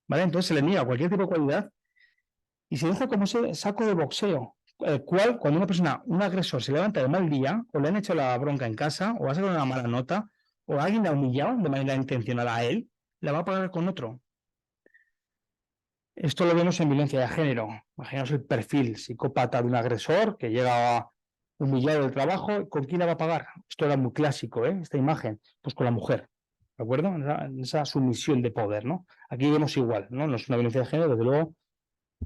¿Vale? Entonces se le niega cualquier tipo de cualidad y se deja como ese saco de boxeo, el cual cuando un agresor se levanta de mal día, o le han hecho la bronca en casa, o ha sacado una mala nota, o alguien le ha humillado de manera intencional a él, la va a pagar con otro. Esto lo vemos en violencia de género. Imaginaos el perfil psicópata de un agresor que llega humillado del trabajo. ¿Con quién la va a pagar? Esto era muy clásico, esta imagen. Pues con la mujer, ¿de acuerdo? En esa sumisión de poder, ¿no? Aquí vemos igual, ¿no? No es una violencia de género, desde luego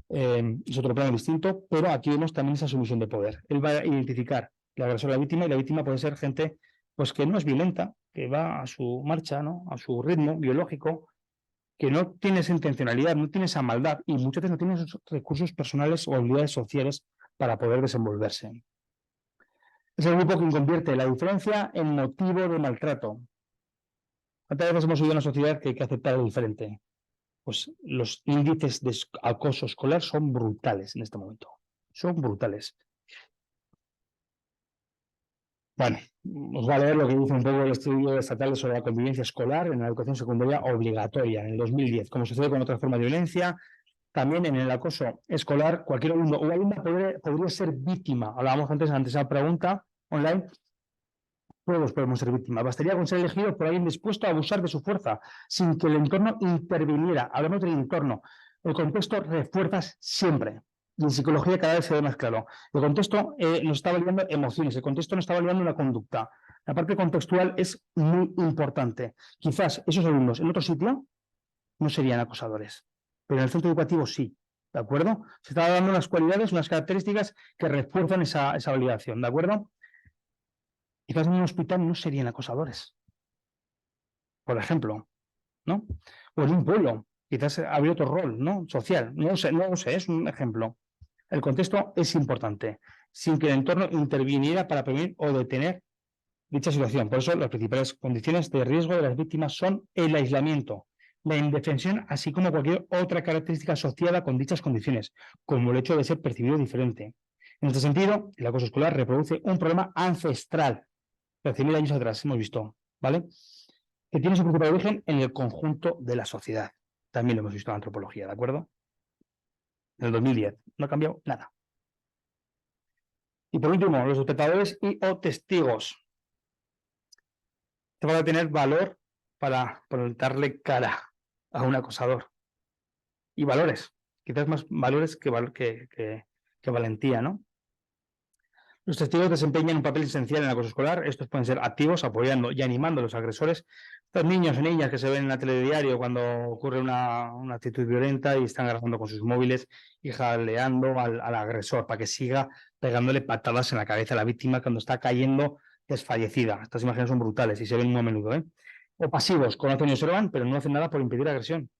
es otro plano distinto, pero aquí vemos también esa sumisión de poder. Él va a identificar el agresor a la víctima y la víctima puede ser gente pues que no es violenta, que va a su marcha, ¿no? A su ritmo biológico, que no tiene esa intencionalidad, no tiene esa maldad y muchas veces no tiene esos recursos personales o habilidades sociales para poder desenvolverse. Es el grupo que convierte la diferencia en motivo de maltrato. ¿Cuántas veces hemos oído en una sociedad que hay que aceptar lo diferente? Pues los índices de acoso escolar son brutales en este momento. Son brutales. Bueno, os voy a leer lo que dice un poco el estudio estatal sobre la convivencia escolar en la educación secundaria obligatoria en el 2010. Como sucede con otras formas de violencia, también en el acoso escolar, cualquier alumno o alumna podría ser víctima. Hablábamos antes de esa pregunta online. Todos podemos ser víctimas. Bastaría con ser elegido por alguien dispuesto a abusar de su fuerza, sin que el entorno interviniera. Hablamos del entorno. El contexto refuerza siempre. Y en psicología cada vez se ve más claro. El contexto nos está validando emociones, el contexto nos está validando una conducta. La parte contextual es muy importante. Quizás esos alumnos en otro sitio no serían acosadores, pero en el centro educativo sí. ¿De acuerdo? Se está dando unas cualidades, unas características que refuerzan esa validación. ¿De acuerdo? Quizás en un hospital no serían acosadores, por ejemplo, ¿no? O en un pueblo, quizás habría otro rol, ¿no? Social, no lo sé, es un ejemplo. El contexto es importante, sin que el entorno interviniera para prevenir o detener dicha situación. Por eso, las principales condiciones de riesgo de las víctimas son el aislamiento, la indefensión, así como cualquier otra característica asociada con dichas condiciones, como el hecho de ser percibido diferente. En este sentido, el acoso escolar reproduce un problema ancestral, de hace 1000 años atrás, hemos visto, ¿vale? Que tiene su principal origen en el conjunto de la sociedad. También lo hemos visto en la antropología, ¿de acuerdo? En el 2010. No ha cambiado nada. Y por último, los espectadores y o testigos. Te van a tener valor para darle cara a un acosador. Y valores. Quizás más valores que valentía, ¿no? Los testigos desempeñan un papel esencial en el acoso escolar. Estos pueden ser activos, apoyando y animando a los agresores. Estos niños o niñas que se ven en la telediario cuando ocurre una actitud violenta y están grabando con sus móviles y jaleando al agresor para que siga pegándole patadas en la cabeza a la víctima cuando está cayendo desfallecida. Estas imágenes son brutales y se ven muy a menudo, ¿eh? O pasivos, conocen y observan, pero no hacen nada por impedir la agresión.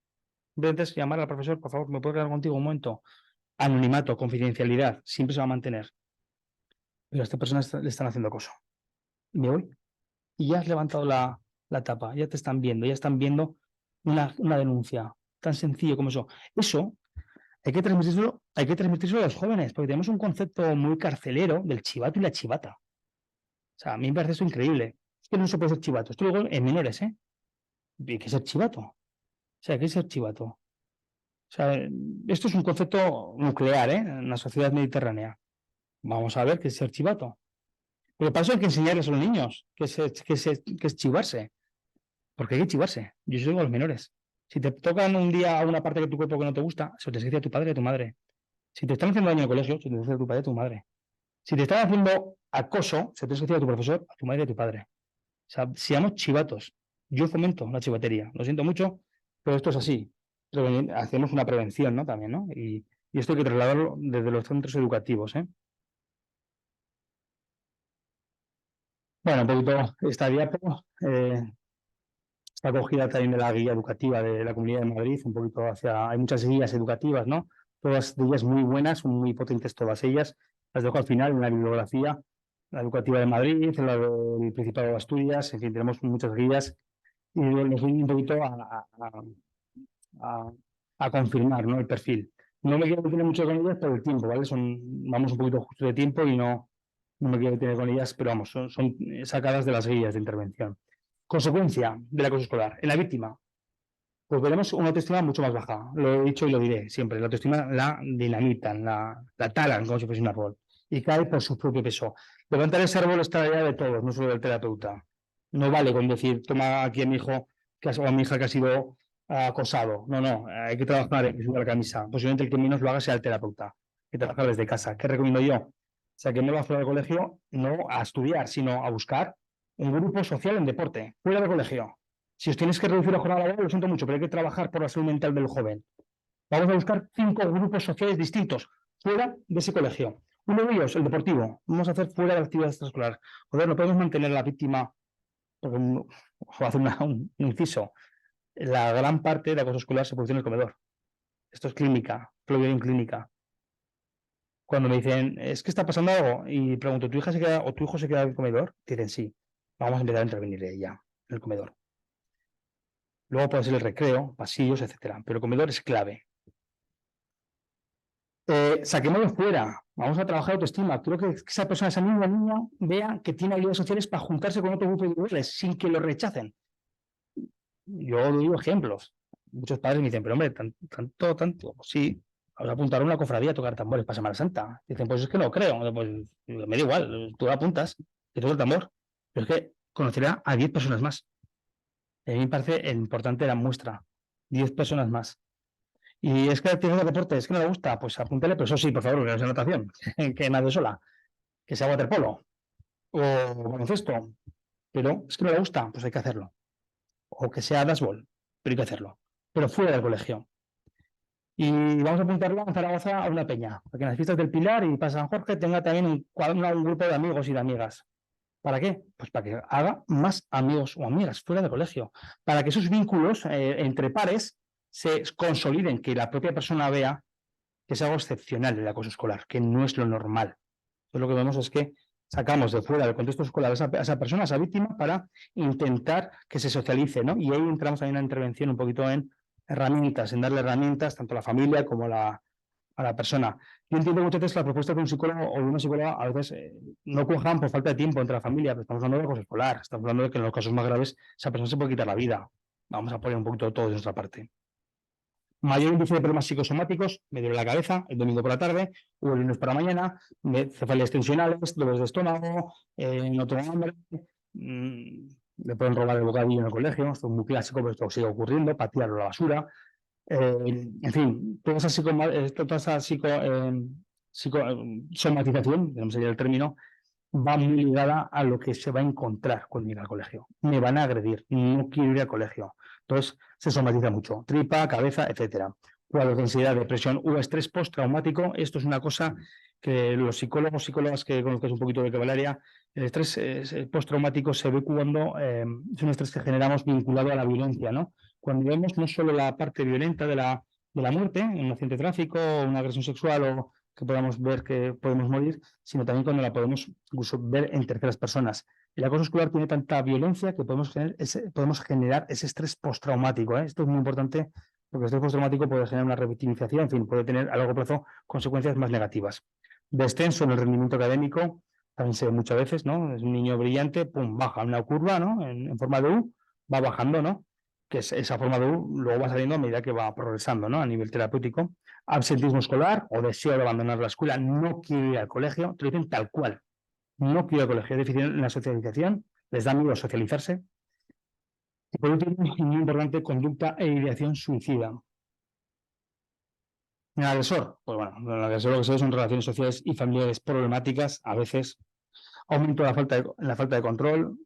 Simplemente es llamar al profesor, por favor, ¿me puedo quedar contigo un momento? Anonimato, confidencialidad, siempre se va a mantener. Pero a esta persona le están haciendo acoso. Y me voy. Y ya has levantado la tapa, ya te están viendo una denuncia. Tan sencillo como eso. Eso hay que transmitírselo a los jóvenes, porque tenemos un concepto muy carcelero del chivato y la chivata. O sea, a mí me parece eso increíble. Es que no se puede ser chivato. Esto luego en menores, ¿eh? Hay que ser chivato. O sea, hay que ser chivato. O sea, esto es un concepto nuclear, ¿eh? En la sociedad mediterránea. Vamos a ver qué es ser chivato. Pero para eso hay que enseñarles a los niños qué es chivarse. Porque hay que chivarse. Yo soy digo a los menores. Si te tocan un día una parte de tu cuerpo que no te gusta, se lo tienes que decir a tu padre y a tu madre. Si te están haciendo daño en el colegio, se lo tienes que decir a tu padre y a tu madre. Si te están haciendo acoso, se lo tienes que decir a tu profesor, a tu madre y a tu padre. O sea, seamos chivatos. Yo fomento la chivatería. Lo siento mucho, pero esto es así. Hacemos una prevención, ¿no? También, ¿no? Y esto hay que trasladarlo desde los centros educativos, ¿eh? Bueno, un poquito esta diapo está cogida también de la guía educativa de la Comunidad de Madrid, un poquito hay muchas guías educativas, ¿no? Todas de ellas muy buenas, muy potentes todas ellas. Las dejo al final en la bibliografía, la educativa de Madrid, la del Principado de Asturias, en fin, tenemos muchas guías y les voy un poquito a confirmar, ¿no? El perfil. No me quiero detener mucho con ellas por el tiempo, ¿vale? Vamos un poquito justo de tiempo y no me quiero detener con ellas, pero vamos, son sacadas de las guías de intervención. Consecuencia del acoso escolar. En la víctima, pues veremos una autoestima mucho más baja. Lo he dicho y lo diré siempre. La autoestima la dinamitan, la talan como si fuese un árbol y cae por su propio peso. Levantar ese árbol es tarea de todos, no solo del terapeuta. No vale con decir, toma aquí a mi hijo o a mi hija que ha sido acosado. No, hay que trabajar en subir la camisa. Posiblemente el que menos lo haga sea el terapeuta. Hay que trabajar desde casa. ¿Qué recomiendo yo? O sea, que no va fuera del colegio, no a estudiar, sino a buscar un grupo social en deporte, fuera del colegio. Si os tienes que reducir la jornada laboral, lo siento mucho, pero hay que trabajar por la salud mental del joven. Vamos a buscar 5 grupos sociales distintos, fuera de ese colegio. Uno de ellos, el deportivo. Vamos a hacer fuera de la actividad extraescolar. Joder, no podemos mantener a la víctima porque ojo, hacer un inciso, la gran parte de acoso escolar se produce en el comedor. Esto es clínica, lo veo en clínica. Cuando me dicen, es que está pasando algo, y pregunto, ¿tu hija se queda o tu hijo se queda en el comedor? Dicen, sí, vamos a empezar a intervenir ya en el comedor. Luego puede ser el recreo, pasillos, etcétera, pero el comedor es clave. Saquémoslo fuera, vamos a trabajar autoestima. Quiero que esa persona, esa niña vea que tiene habilidades sociales para juntarse con otro grupo de iguales sin que lo rechacen. Yo doy ejemplos. Muchos padres me dicen, pero hombre, tanto, sí, vamos a apuntar a una cofradía a tocar tambores para Semana Santa. Dicen, pues es que no creo. Pues me da igual, tú apuntas y toco el tambor. Pero es que conocerá a 10 personas más. A mí me parece importante la muestra. 10 personas más. Y es que tiene deporte, es que no le gusta, pues apúntale, pero eso sí, por favor, que no sea natación, que nade sola, que sea waterpolo o baloncesto, pero es que no le gusta, pues hay que hacerlo. O que sea dashball, pero hay que hacerlo. Pero fuera del colegio. Y vamos a apuntarlo en Zaragoza a una peña, para que en las fiestas del Pilar y para San Jorge tenga también un grupo de amigos y de amigas. ¿Para qué? Pues para que haga más amigos o amigas fuera del colegio, para que esos vínculos entre pares se consoliden, que la propia persona vea que es algo excepcional el acoso escolar, que no es lo normal. Entonces lo que vemos es que sacamos de fuera del contexto escolar a esa persona, a esa víctima, para intentar que se socialice, ¿no? Y ahí entramos en una intervención un poquito en herramientas, en darle herramientas tanto a la familia como a la persona. Yo entiendo muchas veces la propuesta de un psicólogo o de una psicóloga a veces no cuajan por falta de tiempo entre la familia, pero estamos hablando de acoso escolar, estamos hablando de que en los casos más graves esa persona se puede quitar la vida. Vamos a poner un poquito todo de nuestra parte. Mayor índice de problemas psicosomáticos, me duele la cabeza el domingo por la tarde, o el lunes por la mañana, cefaleas tensionales, dolores de estómago, no tengo hambre, le pueden robar el bocadillo en el colegio, esto es muy clásico, pero esto sigue ocurriendo, patearlo a la basura, en fin, toda esa somatización, no sería el término, va muy ligada a lo que se va a encontrar cuando ir al colegio. Me van a agredir, no quiero ir al colegio. Entonces se somatiza mucho, tripa, cabeza, etcétera. Cuadros de ansiedad, depresión o estrés postraumático, esto es una cosa que los psicólogas que conozcáis un poquito de Valeria, el estrés postraumático se ve cuando es un estrés que generamos vinculado a la violencia, ¿no? Cuando vemos no solo la parte violenta de la muerte, un accidente de tráfico, una agresión sexual o que podamos ver que podemos morir, sino también cuando la podemos incluso ver en terceras personas. El acoso escolar tiene tanta violencia que podemos generar ese estrés postraumático. Esto es muy importante porque el estrés postraumático puede generar una revictimización, en fin, puede tener a largo plazo consecuencias más negativas. Descenso en el rendimiento académico, también se ve muchas veces, ¿no? Es un niño brillante, pum, baja una curva, ¿no? En forma de U, va bajando, ¿no? Que esa forma de U luego va saliendo a medida que va progresando, ¿no? A nivel terapéutico. Absentismo escolar o deseo de abandonar la escuela, no quiero ir al colegio, te lo dicen tal cual. No quiero ir al colegio, es difícil en la socialización, les da miedo socializarse. Y por último, muy importante, conducta e ideación suicida. El agresor, pues bueno, el agresor lo que se ve son relaciones sociales y familiares problemáticas, a veces aumento de la falta de control,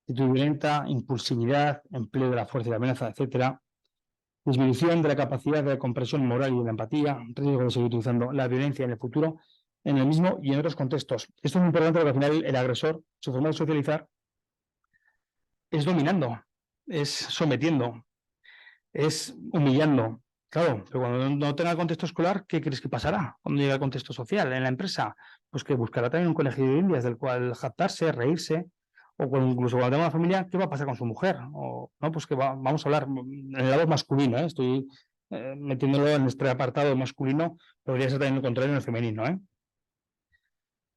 actitud violenta, impulsividad, empleo de la fuerza y la amenaza, etcétera. Disminución de la capacidad de comprensión moral y de la empatía, riesgo de seguir utilizando la violencia en el futuro, en el mismo y en otros contextos. Esto es muy importante porque al final el agresor, su forma de socializar, es dominando, es sometiendo, es humillando. Claro, pero cuando no tenga contexto escolar, ¿qué crees que pasará cuando llegue al contexto social, en la empresa? Pues que buscará también un colegio de indias del cual jactarse, reírse, o incluso cuando tenga una familia, ¿qué va a pasar con su mujer? O no, pues que vamos a hablar en el lado masculino, estoy metiéndolo en este apartado masculino, podría ser también lo contrario en el femenino,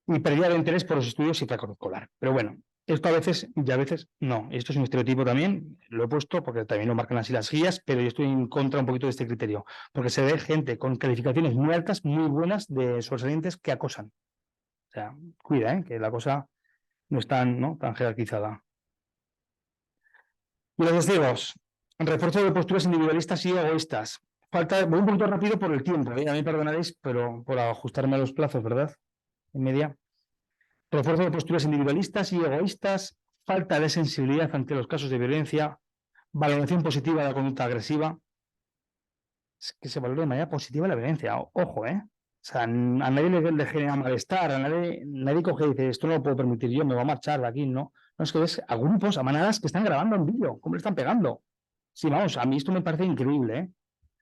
Y pérdida de interés por los estudios y fracaso escolar. Pero bueno, esto a veces y a veces no. Esto es un estereotipo también, lo he puesto porque también lo marcan así las guías, pero yo estoy en contra un poquito de este criterio, porque se ve gente con calificaciones muy altas, muy buenas de sobresalientes que acosan. O sea, cuida, que la cosa no es tan jerarquizada. Y los testigos, refuerzo de posturas individualistas y egoístas. Voy un poquito rápido por el tiempo, a mí perdonaréis, pero por ajustarme a los plazos, ¿verdad? En media. Refuerzo de posturas individualistas y egoístas, falta de sensibilidad ante los casos de violencia, valoración positiva de la conducta agresiva. Es que se valora de manera positiva la violencia. Ojo, sea, a nadie le genera malestar, nadie coge y dice, esto no lo puedo permitir yo, me voy a marchar de aquí, ¿no? No, es que ves a grupos, a manadas que están grabando en vídeo, cómo le están pegando. Sí, vamos, a mí esto me parece increíble, ¿eh?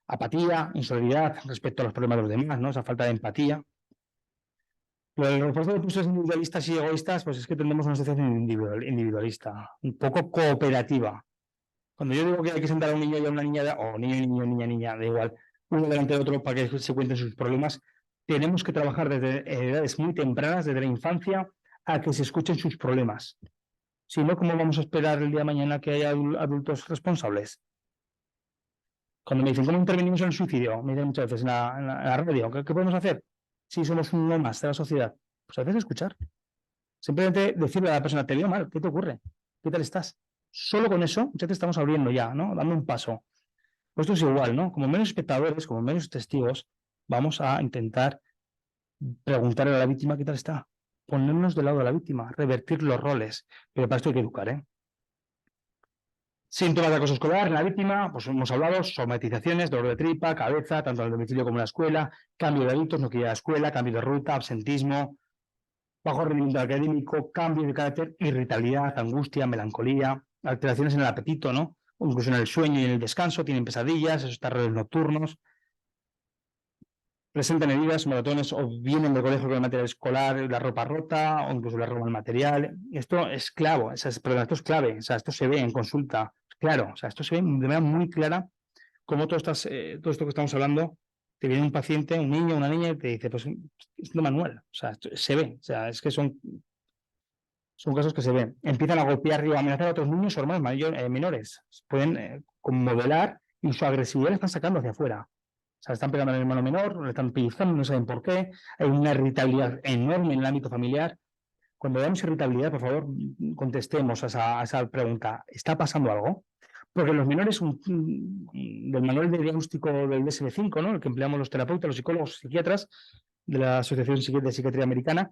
Apatía, insolidaridad respecto a los problemas de los demás, ¿no? Esa falta de empatía. Lo del refuerzo de puestos individualistas y egoístas, pues es que tenemos una sociedad individualista, un poco cooperativa. Cuando yo digo que hay que sentar a un niño y a una niña, o niño, niña, da igual, uno delante de otro para que se cuenten sus problemas, tenemos que trabajar desde edades muy tempranas, desde la infancia, a que se escuchen sus problemas. Si no, ¿cómo vamos a esperar el día de mañana que haya adultos responsables? Cuando me dicen, ¿cómo intervenimos en el suicidio? Me dicen muchas veces en la radio, ¿qué podemos hacer? Si somos uno más de la sociedad, pues a veces escuchar. Simplemente decirle a la persona, te veo mal, ¿qué te ocurre? ¿Qué tal estás? Solo con eso, muchas veces estamos abriendo ya, ¿no? Dando un paso. Pues esto es igual, ¿no? Como menos espectadores, como menos testigos, vamos a intentar preguntarle a la víctima qué tal está. Ponernos del lado de la víctima, revertir los roles. Pero para esto hay que educar, ¿eh? Síntomas de acoso escolar en la víctima, pues hemos hablado, somatizaciones, dolor de tripa, cabeza, tanto en el domicilio como en la escuela, cambio de hábitos, no quiere ir a la escuela, cambio de ruta, absentismo, bajo rendimiento académico, cambio de carácter, irritabilidad, angustia, melancolía, alteraciones en el apetito, ¿no? O incluso en el sueño y en el descanso, tienen pesadillas, esos terrores nocturnos, presentan heridas, moratones, o vienen del colegio con el material escolar, la ropa rota, o incluso le roban el material. Esto es clave, esto es clave, o sea, esto se ve en consulta, claro, o sea, esto se ve de manera muy clara cómo todo esto que estamos hablando, te viene un paciente, un niño, una niña, y te dice, pues es lo manual, o sea, se ve, o sea, es que son casos que se ven. Empiezan a golpear y a amenazar a otros niños o hermanos menores. Pueden modelar y su agresividad la están sacando hacia afuera. O sea, están pegando al hermano menor, le están pellizcando, no saben por qué. Hay una irritabilidad enorme en el ámbito familiar. Cuando veamos irritabilidad, por favor, contestemos a esa pregunta. ¿Está pasando algo? Porque los menores, del manual de diagnóstico del DSM-5, ¿no? El que empleamos los terapeutas, los psicólogos, los psiquiatras de la Asociación de Psiquiatría Americana,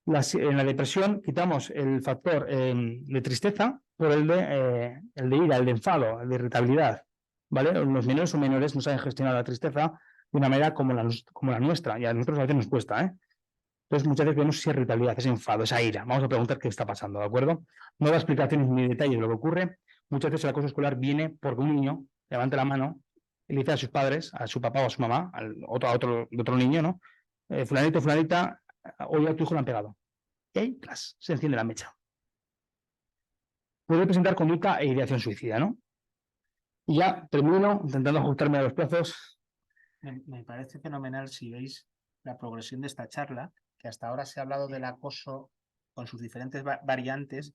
en la depresión quitamos el factor de tristeza por el de ira, el de enfado, el de irritabilidad. ¿Vale? Los menores o menores no saben gestionar la tristeza de una manera como la nuestra, y a nosotros a veces nos cuesta, ¿eh? Entonces muchas veces vemos esa irritabilidad, ese enfado, esa ira. Vamos a preguntar qué está pasando, ¿de acuerdo? No da explicaciones ni detalles de lo que ocurre. Muchas veces el acoso escolar viene porque un niño levanta la mano y le dice a sus padres, a su papá o a su mamá, a otro niño, ¿no? Fulanito, fulanita, hoy a tu hijo le han pegado. Y ahí, se enciende la mecha. Puede presentar conducta e ideación suicida, ¿no? Y ya termino intentando ajustarme a los plazos. Me parece fenomenal si veis la progresión de esta charla, que hasta ahora se ha hablado del acoso con sus diferentes variantes,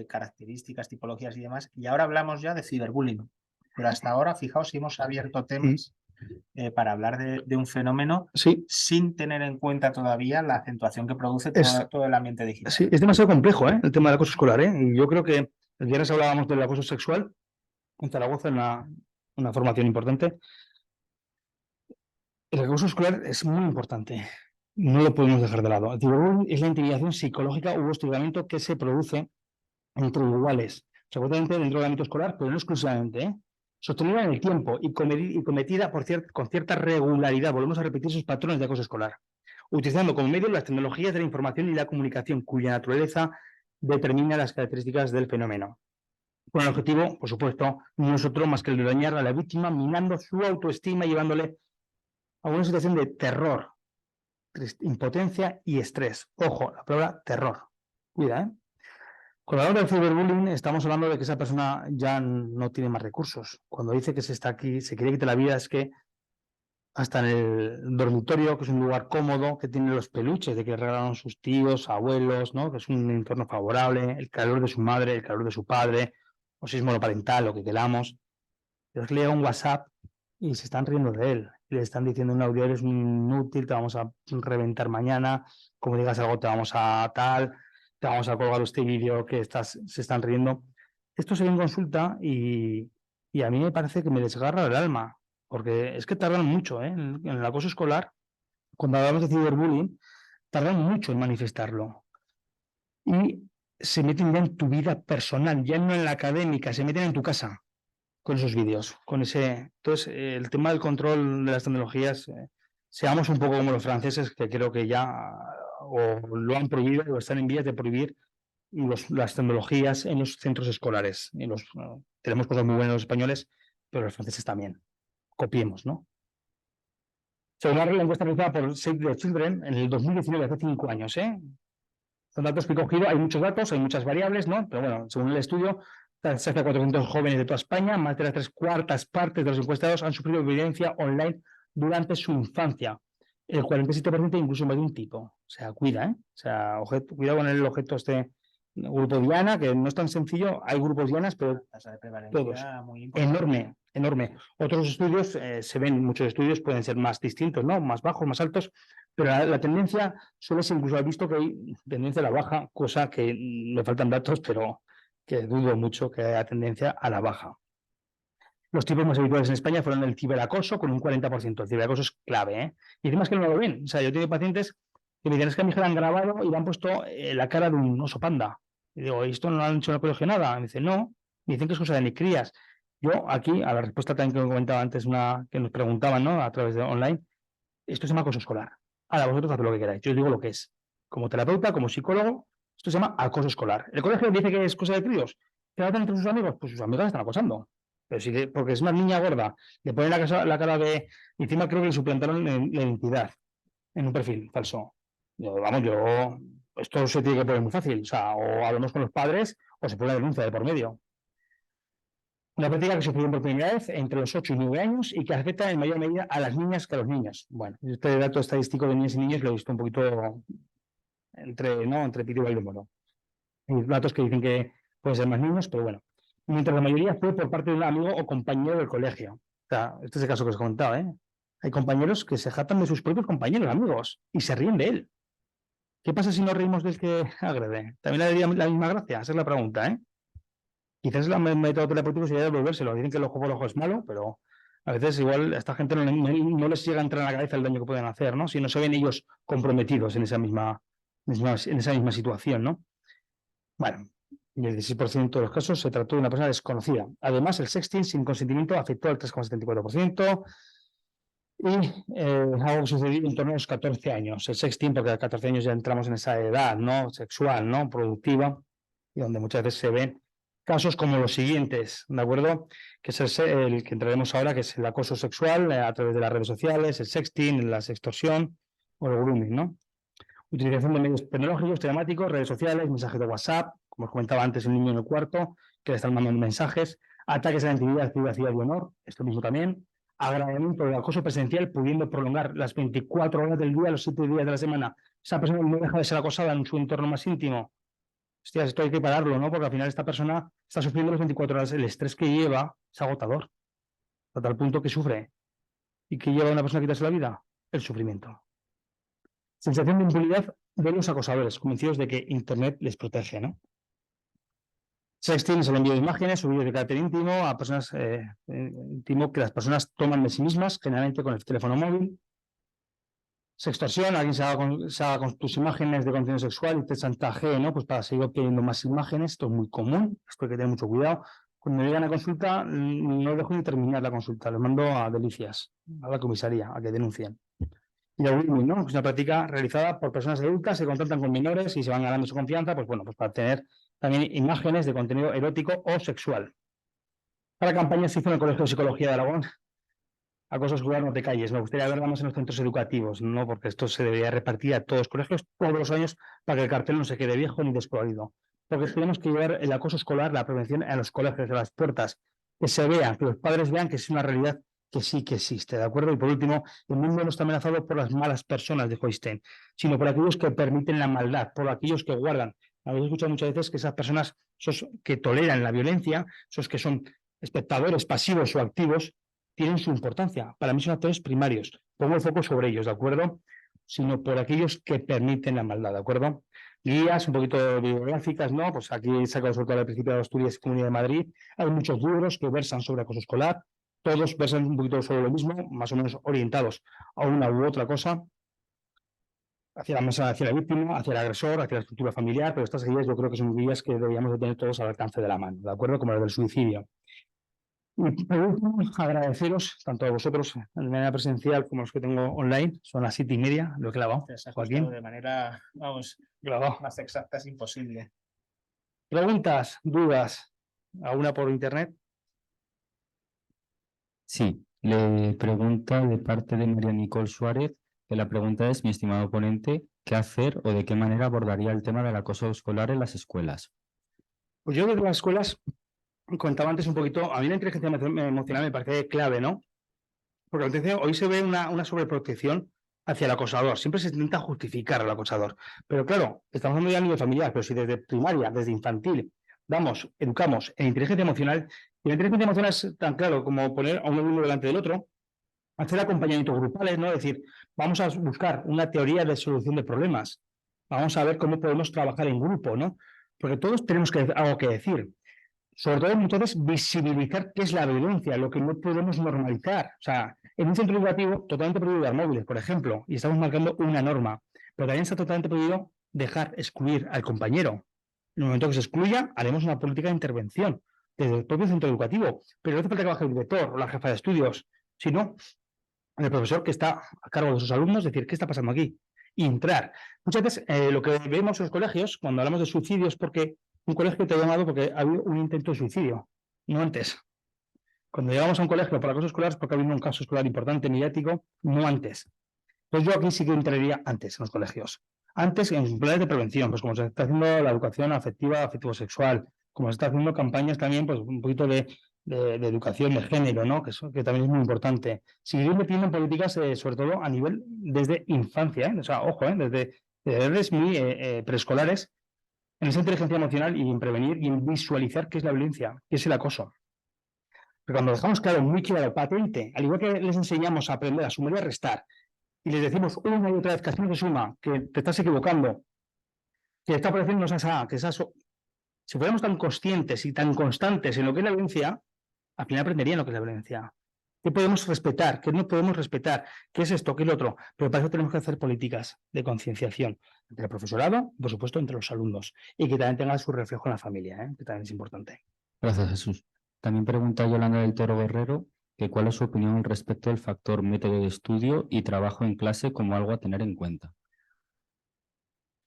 características, tipologías y demás, y ahora hablamos ya de ciberbullying. Pero hasta ahora, fijaos, si hemos abierto temas para hablar de un fenómeno sin tener en cuenta todavía la acentuación que produce todo el ambiente digital. Sí, es demasiado complejo, el tema del acoso escolar, y yo creo que el viernes hablábamos del acoso sexual en Zaragoza, en una formación importante. El acoso escolar es muy importante, no lo podemos dejar de lado. El ciberbullying es la intimidación psicológica u hostigamiento que se produce entre iguales, seguramente dentro del ámbito escolar, pero no exclusivamente, sostenida en el tiempo y cometida con cierta regularidad. Volvemos a repetir esos patrones de acoso escolar, utilizando como medio las tecnologías de la información y la comunicación, cuya naturaleza determina las características del fenómeno. Con el objetivo, por supuesto, no es otro más que el de dañar a la víctima, minando su autoestima y llevándole a una situación de terror, impotencia y estrés. Ojo, la palabra terror. Cuida, ¿eh? Cuando hablamos del ciberbullying, estamos hablando de que esa persona ya no tiene más recursos. Cuando dice que se quiere quitar la vida, es que hasta en el dormitorio, que es un lugar cómodo, que tiene los peluches de que regalaron sus tíos, abuelos, ¿no? Que es un entorno favorable, el calor de su madre, el calor de su padre, o si es monoparental, lo que queramos. Les llega un WhatsApp y se están riendo de él. Le están diciendo en un audio, eres un inútil, te vamos a reventar mañana, como digas algo te vamos a tal, te vamos a colgar este vídeo que se están riendo. Esto se ve en consulta y a mí me parece que me desgarra el alma, porque es que tardan mucho, en el acoso escolar, cuando hablamos de ciberbullying, tardan mucho en manifestarlo. Y se meten ya en tu vida personal, ya no en la académica, se meten en tu casa con esos vídeos, con ese. Entonces, el tema del control de las tecnologías seamos un poco como los franceses, que creo que ya o lo han prohibido o están en vías de prohibir las tecnologías en los centros escolares. Tenemos cosas muy buenas los españoles, pero los franceses también. Copiemos, ¿no? Según la encuesta realizada por Save the Children en el 2019, hace 5 años, son datos que he cogido, hay muchos datos, hay muchas variables, ¿no? Pero bueno, según el estudio, se hace a 400 jóvenes de toda España, más de las 3/4 partes de los encuestados han sufrido violencia online durante su infancia. El 47% incluso más de un tipo. O sea, cuida, ¿eh? O sea, cuidado con el objeto grupo Diana, que no es tan sencillo. Hay grupos Dianas, pero todos. Enorme, enorme. Otros estudios, se ven muchos estudios, pueden ser más distintos, ¿no? Más bajos, más altos, pero la tendencia suele ser, incluso he visto que hay tendencia a la baja, cosa que me faltan datos, pero que dudo mucho que haya tendencia a la baja. Los tipos más habituales en España fueron el ciberacoso, con un 40%. El ciberacoso es clave, ¿eh? Y además que no lo ven. O sea, yo tengo pacientes que me dicen, es que a mi hija la han grabado y le han puesto la cara de un oso panda. Y digo, ¿y esto no lo han hecho en el colegio nada? Y me dicen, no. Me dicen que es cosa de ni crías. Yo aquí, a la respuesta también que me comentaba antes, que nos preguntaban, ¿no? A través de online, esto se llama acoso escolar. Ahora vosotros haced lo que queráis. Yo os digo lo que es. Como terapeuta, como psicólogo, esto se llama acoso escolar. El colegio dice que es cosa de críos. ¿Qué hacen entre sus amigos? Pues sus amigos están acosando. Pero sí porque es una niña gorda, le ponen la cara de... Encima creo que le suplantaron la identidad en un perfil falso. Esto se tiene que poner muy fácil. O sea, o hablamos con los padres o se pone la denuncia de por medio. Una práctica que sufrió por primera vez entre los 8 y 9 años y que afecta en mayor medida a las niñas que a los niños. Bueno, este dato estadístico de niñas y niños lo he visto un poquito entre pito y Valdemoro. Hay datos que dicen que pueden ser más niños, pero bueno. Mientras la mayoría fue por parte de un amigo o compañero del colegio. O sea, este es el caso que os comentaba, ¿eh? Hay compañeros que se jactan de sus propios compañeros, amigos, y se ríen de él. ¿Qué pasa si nos reímos del que agrede? También le daría la misma gracia, esa es la pregunta, ¿eh? Quizás el método terapéutico sería devolvérselo. Dicen que el ojo por ojo es malo, pero a veces igual a esta gente no les llega a entrar en la cabeza el daño que pueden hacer, ¿no? Si no se ven ellos comprometidos en esa misma situación, ¿no? Bueno, en el 16% de los casos se trató de una persona desconocida. Además, el sexting sin consentimiento afectó al 3,74%. Y algo que sucedió en torno a los 14 años. El sexting, porque a 14 años ya entramos en esa edad, ¿no? Sexual, ¿no? Productiva, y donde muchas veces se ven casos como los siguientes, ¿de acuerdo? Que es el que entraremos ahora, que es el acoso sexual a través de las redes sociales, el sexting, la sextorsión o el grooming, ¿no? Utilización de medios tecnológicos, telemáticos, redes sociales, mensajes de WhatsApp, como os comentaba antes, el niño en el cuarto, que le están mandando mensajes, ataques a la intimidad, privacidad y honor, esto mismo también, agravamiento del acoso presencial, pudiendo prolongar las 24 horas del día, los 7 días de la semana. Esa persona no deja de ser acosada en su entorno más íntimo. Hostias, esto hay que pararlo, ¿no? Porque al final esta persona está sufriendo las 24 horas, el estrés que lleva es agotador, a tal punto que sufre. ¿Y qué lleva a una persona a quitarse la vida? El sufrimiento. Sensación de impunidad de los acosadores, convencidos de que Internet les protege, ¿no? Sexting es el envío de imágenes o vídeos de carácter íntimo a personas íntimo que las personas toman de sí mismas, generalmente con el teléfono móvil. Sextorsión, alguien se haga con tus imágenes de contenido sexual y te chantajee, ¿no? Pues para seguir obteniendo más imágenes, esto es muy común, esto hay que tener mucho cuidado. Cuando llegan a consulta, no dejo ni terminar la consulta, los mando a Delicias, a la comisaría, a que denuncien. Y el grooming, ¿no? Es una práctica realizada por personas adultas que contactan con menores y se van ganando su confianza, pues bueno, pues para tener también imágenes de contenido erótico o sexual. Para campañas se hizo en el Colegio de Psicología de Aragón. Acoso escolar, no te calles. Me gustaría verla más en los centros educativos, ¿no? Porque esto se debería repartir a todos los colegios todos los años para que el cartel no se quede viejo ni descolorido. Porque tenemos que llevar el acoso escolar, la prevención a los colegios, a las puertas, que se vea, que los padres vean que es una realidad que sí que existe, ¿de acuerdo? Y por último, el mundo no está amenazado por las malas personas, dijo Einstein, sino por aquellos que permiten la maldad, por aquellos que guardan. Habéis escuchado muchas veces que esas personas, esos que toleran la violencia, esos que son espectadores pasivos o activos, tienen su importancia. Para mí son actores primarios. Pongo el foco sobre ellos, ¿de acuerdo? Sino por aquellos que permiten la maldad, ¿de acuerdo? Guías un poquito bibliográficas, ¿no? Pues aquí he sacado sobre todo el Principio de Asturias y Comunidad de Madrid. Hay muchos libros que versan sobre acoso escolar. Todos versan un poquito sobre lo mismo, más o menos orientados a una u otra cosa, hacia la víctima, hacia el agresor, hacia la estructura familiar, pero estas guías yo creo que son guías que deberíamos de tener todos al alcance de la mano, ¿de acuerdo? Como las del suicidio. Y por último, agradeceros tanto a vosotros de manera presencial como a los que tengo online. Son las 7:30, lo he clavado. Se ha Joaquín, ajustado de manera, vamos, clavado. más exacta es imposible. Preguntas, dudas, alguna por internet. Sí, le pregunta de parte de María Nicole Suárez, que la pregunta es, mi estimado ponente, ¿qué hacer o de qué manera abordaría el tema del acoso escolar en las escuelas? Pues yo desde las escuelas, contaba antes un poquito, a mí la inteligencia emocional me parece clave, ¿no? Porque entonces hoy se ve una sobreprotección hacia el acosador. Siempre se intenta justificar al acosador. Pero claro, estamos hablando ya a nivel familiar, pero si desde primaria, desde infantil, educamos en inteligencia emocional, y la inteligencia emocional es tan claro como poner a un alumno delante del otro, hacer acompañamientos grupales, ¿no? Es decir, vamos a buscar una teoría de solución de problemas. Vamos a ver cómo podemos trabajar en grupo, ¿no? Porque todos tenemos algo que decir. Sobre todo, entonces, visibilizar qué es la violencia, lo que no podemos normalizar. O sea, en un centro educativo, totalmente prohibido dar móviles, por ejemplo, y estamos marcando una norma, pero también está totalmente prohibido dejar excluir al compañero. En el momento que se excluya, haremos una política de intervención desde el propio centro educativo, pero no hace falta que baje el director o la jefa de estudios, sino el profesor que está a cargo de sus alumnos, decir, ¿qué está pasando aquí? Y entrar. Muchas veces lo que vemos en los colegios, cuando hablamos de suicidios, porque un colegio te ha llamado porque ha habido un intento de suicidio, no antes. Cuando llegamos a un colegio para acoso escolar es porque ha habido un caso escolar importante, mediático, no antes. Entonces yo aquí sí que entraría antes en los colegios. Antes en planes de prevención, pues como se está haciendo la educación afectiva, afectivo-sexual, como se está haciendo campañas también, pues un poquito de educación de género, ¿no? Que también es muy importante. Seguir metiendo en políticas, sobre todo a nivel desde infancia, ¿eh? O sea, ojo, desde edades muy preescolares, en esa inteligencia emocional y en prevenir y en visualizar qué es la violencia, qué es el acoso. Pero cuando dejamos claro, muy claro, patente, al igual que les enseñamos a aprender a sumar y a restar, y les decimos una y otra vez que así no se suma, que te estás equivocando, que esta operación no es esa, que esa. Si fuéramos tan conscientes y tan constantes en lo que es la violencia, al final aprenderían lo que es la violencia. ¿Qué podemos respetar? ¿Qué no podemos respetar? ¿Qué es esto? ¿Qué es lo otro? Pero para eso tenemos que hacer políticas de concienciación entre el profesorado, por supuesto, entre los alumnos, y que también tenga su reflejo en la familia, que también es importante. Gracias, Jesús. También pregunta Yolanda del Toro Guerrero que cuál es su opinión respecto al factor método de estudio y trabajo en clase como algo a tener en cuenta.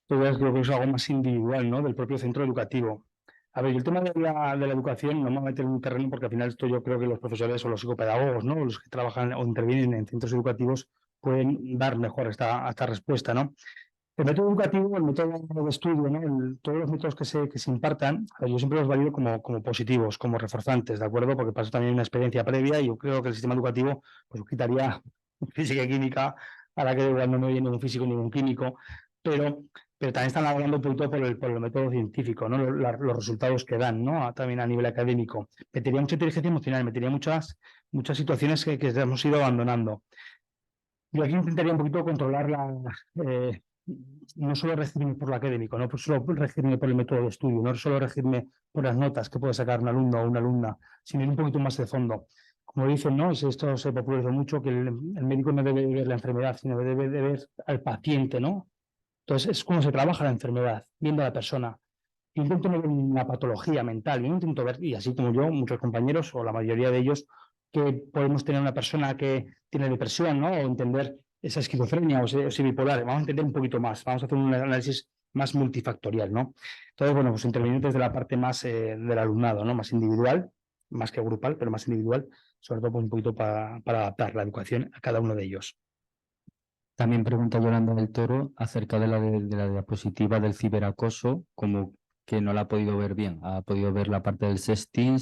Creo que es algo más individual, ¿no? Del propio centro educatido. A ver, el tema de la educación no me voy a meter en un terreno porque al final esto yo creo que los profesores o los psicopedagogos, ¿no? Los que trabajan o intervienen en centros educativos pueden dar mejor esta respuesta, ¿no? El método educativo, el método de estudio, ¿no? Todos los métodos que se impartan, yo siempre los valido como positivos, como reforzantes, ¿de acuerdo? Porque pasa también una experiencia previa y yo creo que el sistema educativo pues quitaría física y química, a la que igual no me viene ningún físico ni ningún químico, pero también están hablando un poquito por el método científico, ¿no? Los resultados que dan, ¿no? También a nivel académico. Metería mucha inteligencia emocional, metería muchas situaciones que hemos ido abandonando. Yo aquí intentaría un poquito controlarla, no solo regirme por lo académico, no solo regirme por el método de estudio, no solo regirme por las notas que puede sacar un alumno o una alumna, sino ir un poquito más de fondo. Como dicen, ¿no? Esto se popularizó mucho, que el médico no debe ver la enfermedad, sino debe de ver al paciente, ¿no? Entonces, es como se trabaja la enfermedad, viendo a la persona. Yo intento no ver una patología mental, yo intento ver, y así como yo, muchos compañeros, o la mayoría de ellos, que podemos tener una persona que tiene depresión, ¿no? O entender esa esquizofrenia o ese bipolar. Vamos a entender un poquito más, vamos a hacer un análisis más multifactorial, ¿no? Entonces, bueno, pues intervenir desde la parte más del alumnado, ¿no? Más individual, más que grupal, pero más individual, sobre todo pues, un poquito para adaptar la educación a cada uno de ellos. También pregunta Yolanda del Toro acerca de la diapositiva del ciberacoso, como que no la ha podido ver bien. Ha podido ver la parte del sexting,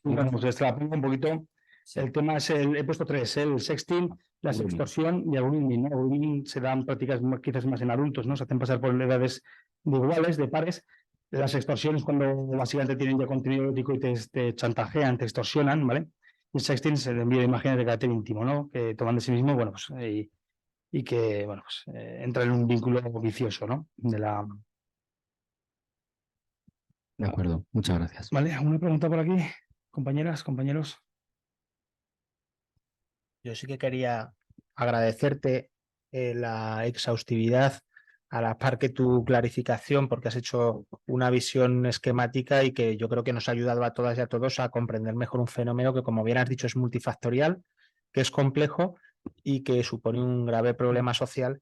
Bueno, pues extrapolo un poquito. Sí. El tema es he puesto 3, el sexting, la sextorsión y el grooming, ¿no? El grooming se dan prácticas quizás más en adultos, ¿no? Se hacen pasar por edades de iguales, de pares. Las extorsiones cuando básicamente tienen ya contenido erótico y te chantajean, te extorsionan, ¿vale? Y el sexting se le envía imágenes de carácter íntimo, ¿no? Que toman de sí mismo, bueno, pues y que, bueno, pues entra en un vínculo vicioso, ¿no? De acuerdo, muchas gracias. ¿Vale? ¿Alguna pregunta por aquí? Compañeras, compañeros. Yo sí que quería agradecerte la exhaustividad a la par que tu clarificación, porque has hecho una visión esquemática y que yo creo que nos ha ayudado a todas y a todos a comprender mejor un fenómeno que, como bien has dicho, es multifactorial, que es complejo y que supone un grave problema social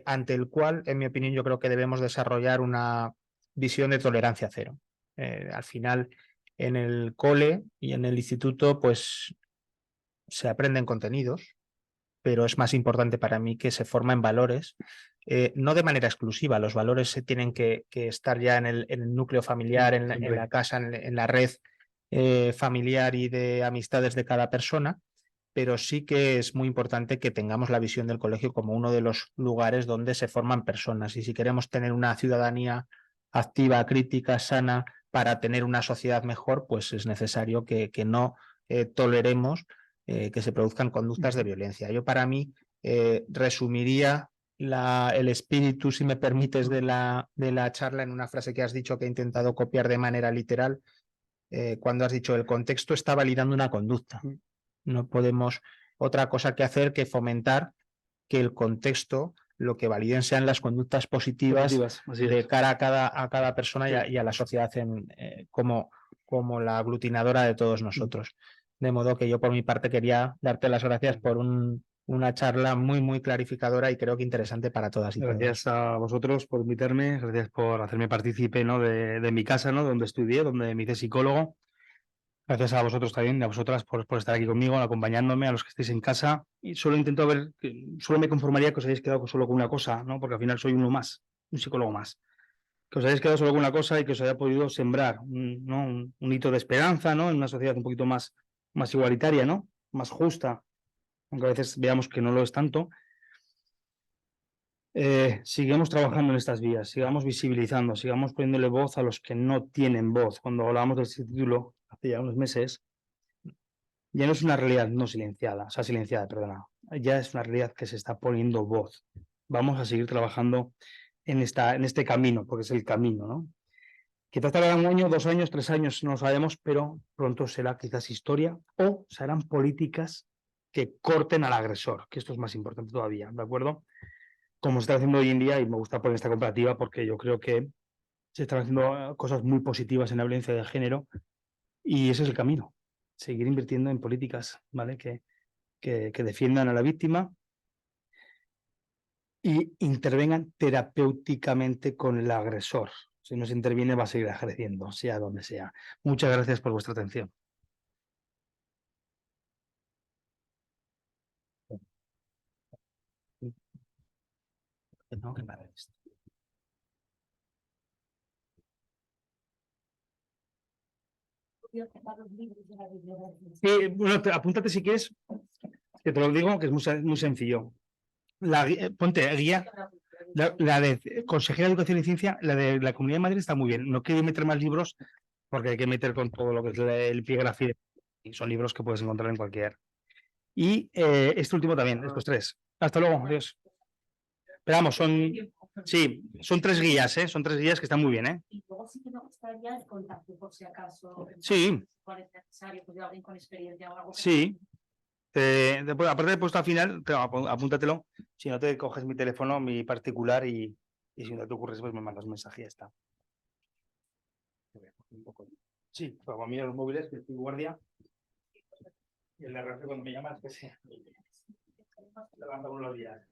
ante el cual, en mi opinión, yo creo que debemos desarrollar una visión de tolerancia cero. Al final, en el cole y en el instituto, pues se aprenden contenidos, pero es más importante para mí que se formen valores, no de manera exclusiva. Los valores se tienen que estar ya en el núcleo familiar, en la casa, en la red familiar y de amistades de cada persona, pero sí que es muy importante que tengamos la visión del colegio como uno de los lugares donde se forman personas. Y si queremos tener una ciudadanía activa, crítica, sana, para tener una sociedad mejor, pues es necesario que no toleremos que se produzcan conductas de violencia. Yo, para mí, resumiría el espíritu, si me permites, de la charla en una frase que has dicho, que he intentado copiar de manera literal, cuando has dicho: el contexto está validando una conducta. No podemos otra cosa que hacer que fomentar que el contexto lo que validen sean las conductas positivas de cara a cada persona y a la sociedad como la aglutinadora de todos nosotros. De modo que yo, por mi parte, quería darte las gracias por una charla muy, muy clarificadora y creo que interesante para todas y todos. Gracias a vosotros por invitarme, gracias por hacerme partícipe, ¿no? de mi casa, ¿no? Donde estudié, donde me hice psicólogo. Gracias a vosotros también, y a vosotras por estar aquí conmigo, acompañándome, a los que estéis en casa. Y solo intento ver, solo me conformaría que os hayáis quedado solo con una cosa, ¿no? Porque al final soy uno más, un psicólogo más. Que os hayáis quedado solo con una cosa y que os haya podido sembrar, ¿no? un hito de esperanza, ¿no? En una sociedad un poquito más igualitaria, ¿no? Más justa, aunque a veces veamos que no lo es tanto. Sigamos trabajando en estas vías, sigamos visibilizando, sigamos poniéndole voz a los que no tienen voz. Cuando hablábamos de este título hace ya unos meses, ya no es una realidad no silenciada, o sea, silenciada, perdona, ya es una realidad que se está poniendo voz. Vamos a seguir trabajando en este camino, porque es el camino, ¿no? Quizás tardará 1 año, 2 años, 3 años, no lo sabemos, pero pronto será quizás historia o serán políticas que corten al agresor, que esto es más importante todavía, ¿de acuerdo? Como se está haciendo hoy en día, y me gusta poner esta comparativa porque yo creo que se están haciendo cosas muy positivas en la violencia de género y ese es el camino, seguir invirtiendo en políticas, ¿vale? Que defiendan a la víctima y intervengan terapéuticamente con el agresor. Si no se interviene, va a seguir agrediendo, sea donde sea. Muchas gracias por vuestra atención. Tengo que parar esto. Sí, bueno, apúntate si quieres, que te lo digo, que es muy sencillo. Ponte guía, la de consejera de Educación y Ciencia, la de la Comunidad de Madrid está muy bien. No quiero meter más libros porque hay que meter con todo lo que es el epígrafe. Y son libros que puedes encontrar en cualquier. Y este último también, estos 3. Hasta luego, adiós. Pero vamos, son 3 guías, ¿eh? Son 3 guías que están muy bien, ¿eh? Y luego sí que me gustaría el contacto, por si acaso. Sí. Es necesario, pues, de alguien con experiencia o algo. Sí. Aparte de puesto al final, apúntatelo. Si no, te coges mi teléfono, mi particular, y si no te ocurres, pues me mandas mensaje y ya está. Sí, para mí los móviles, que estoy guardia. Y el RF cuando me llamas, que sea. Levanta uno los días.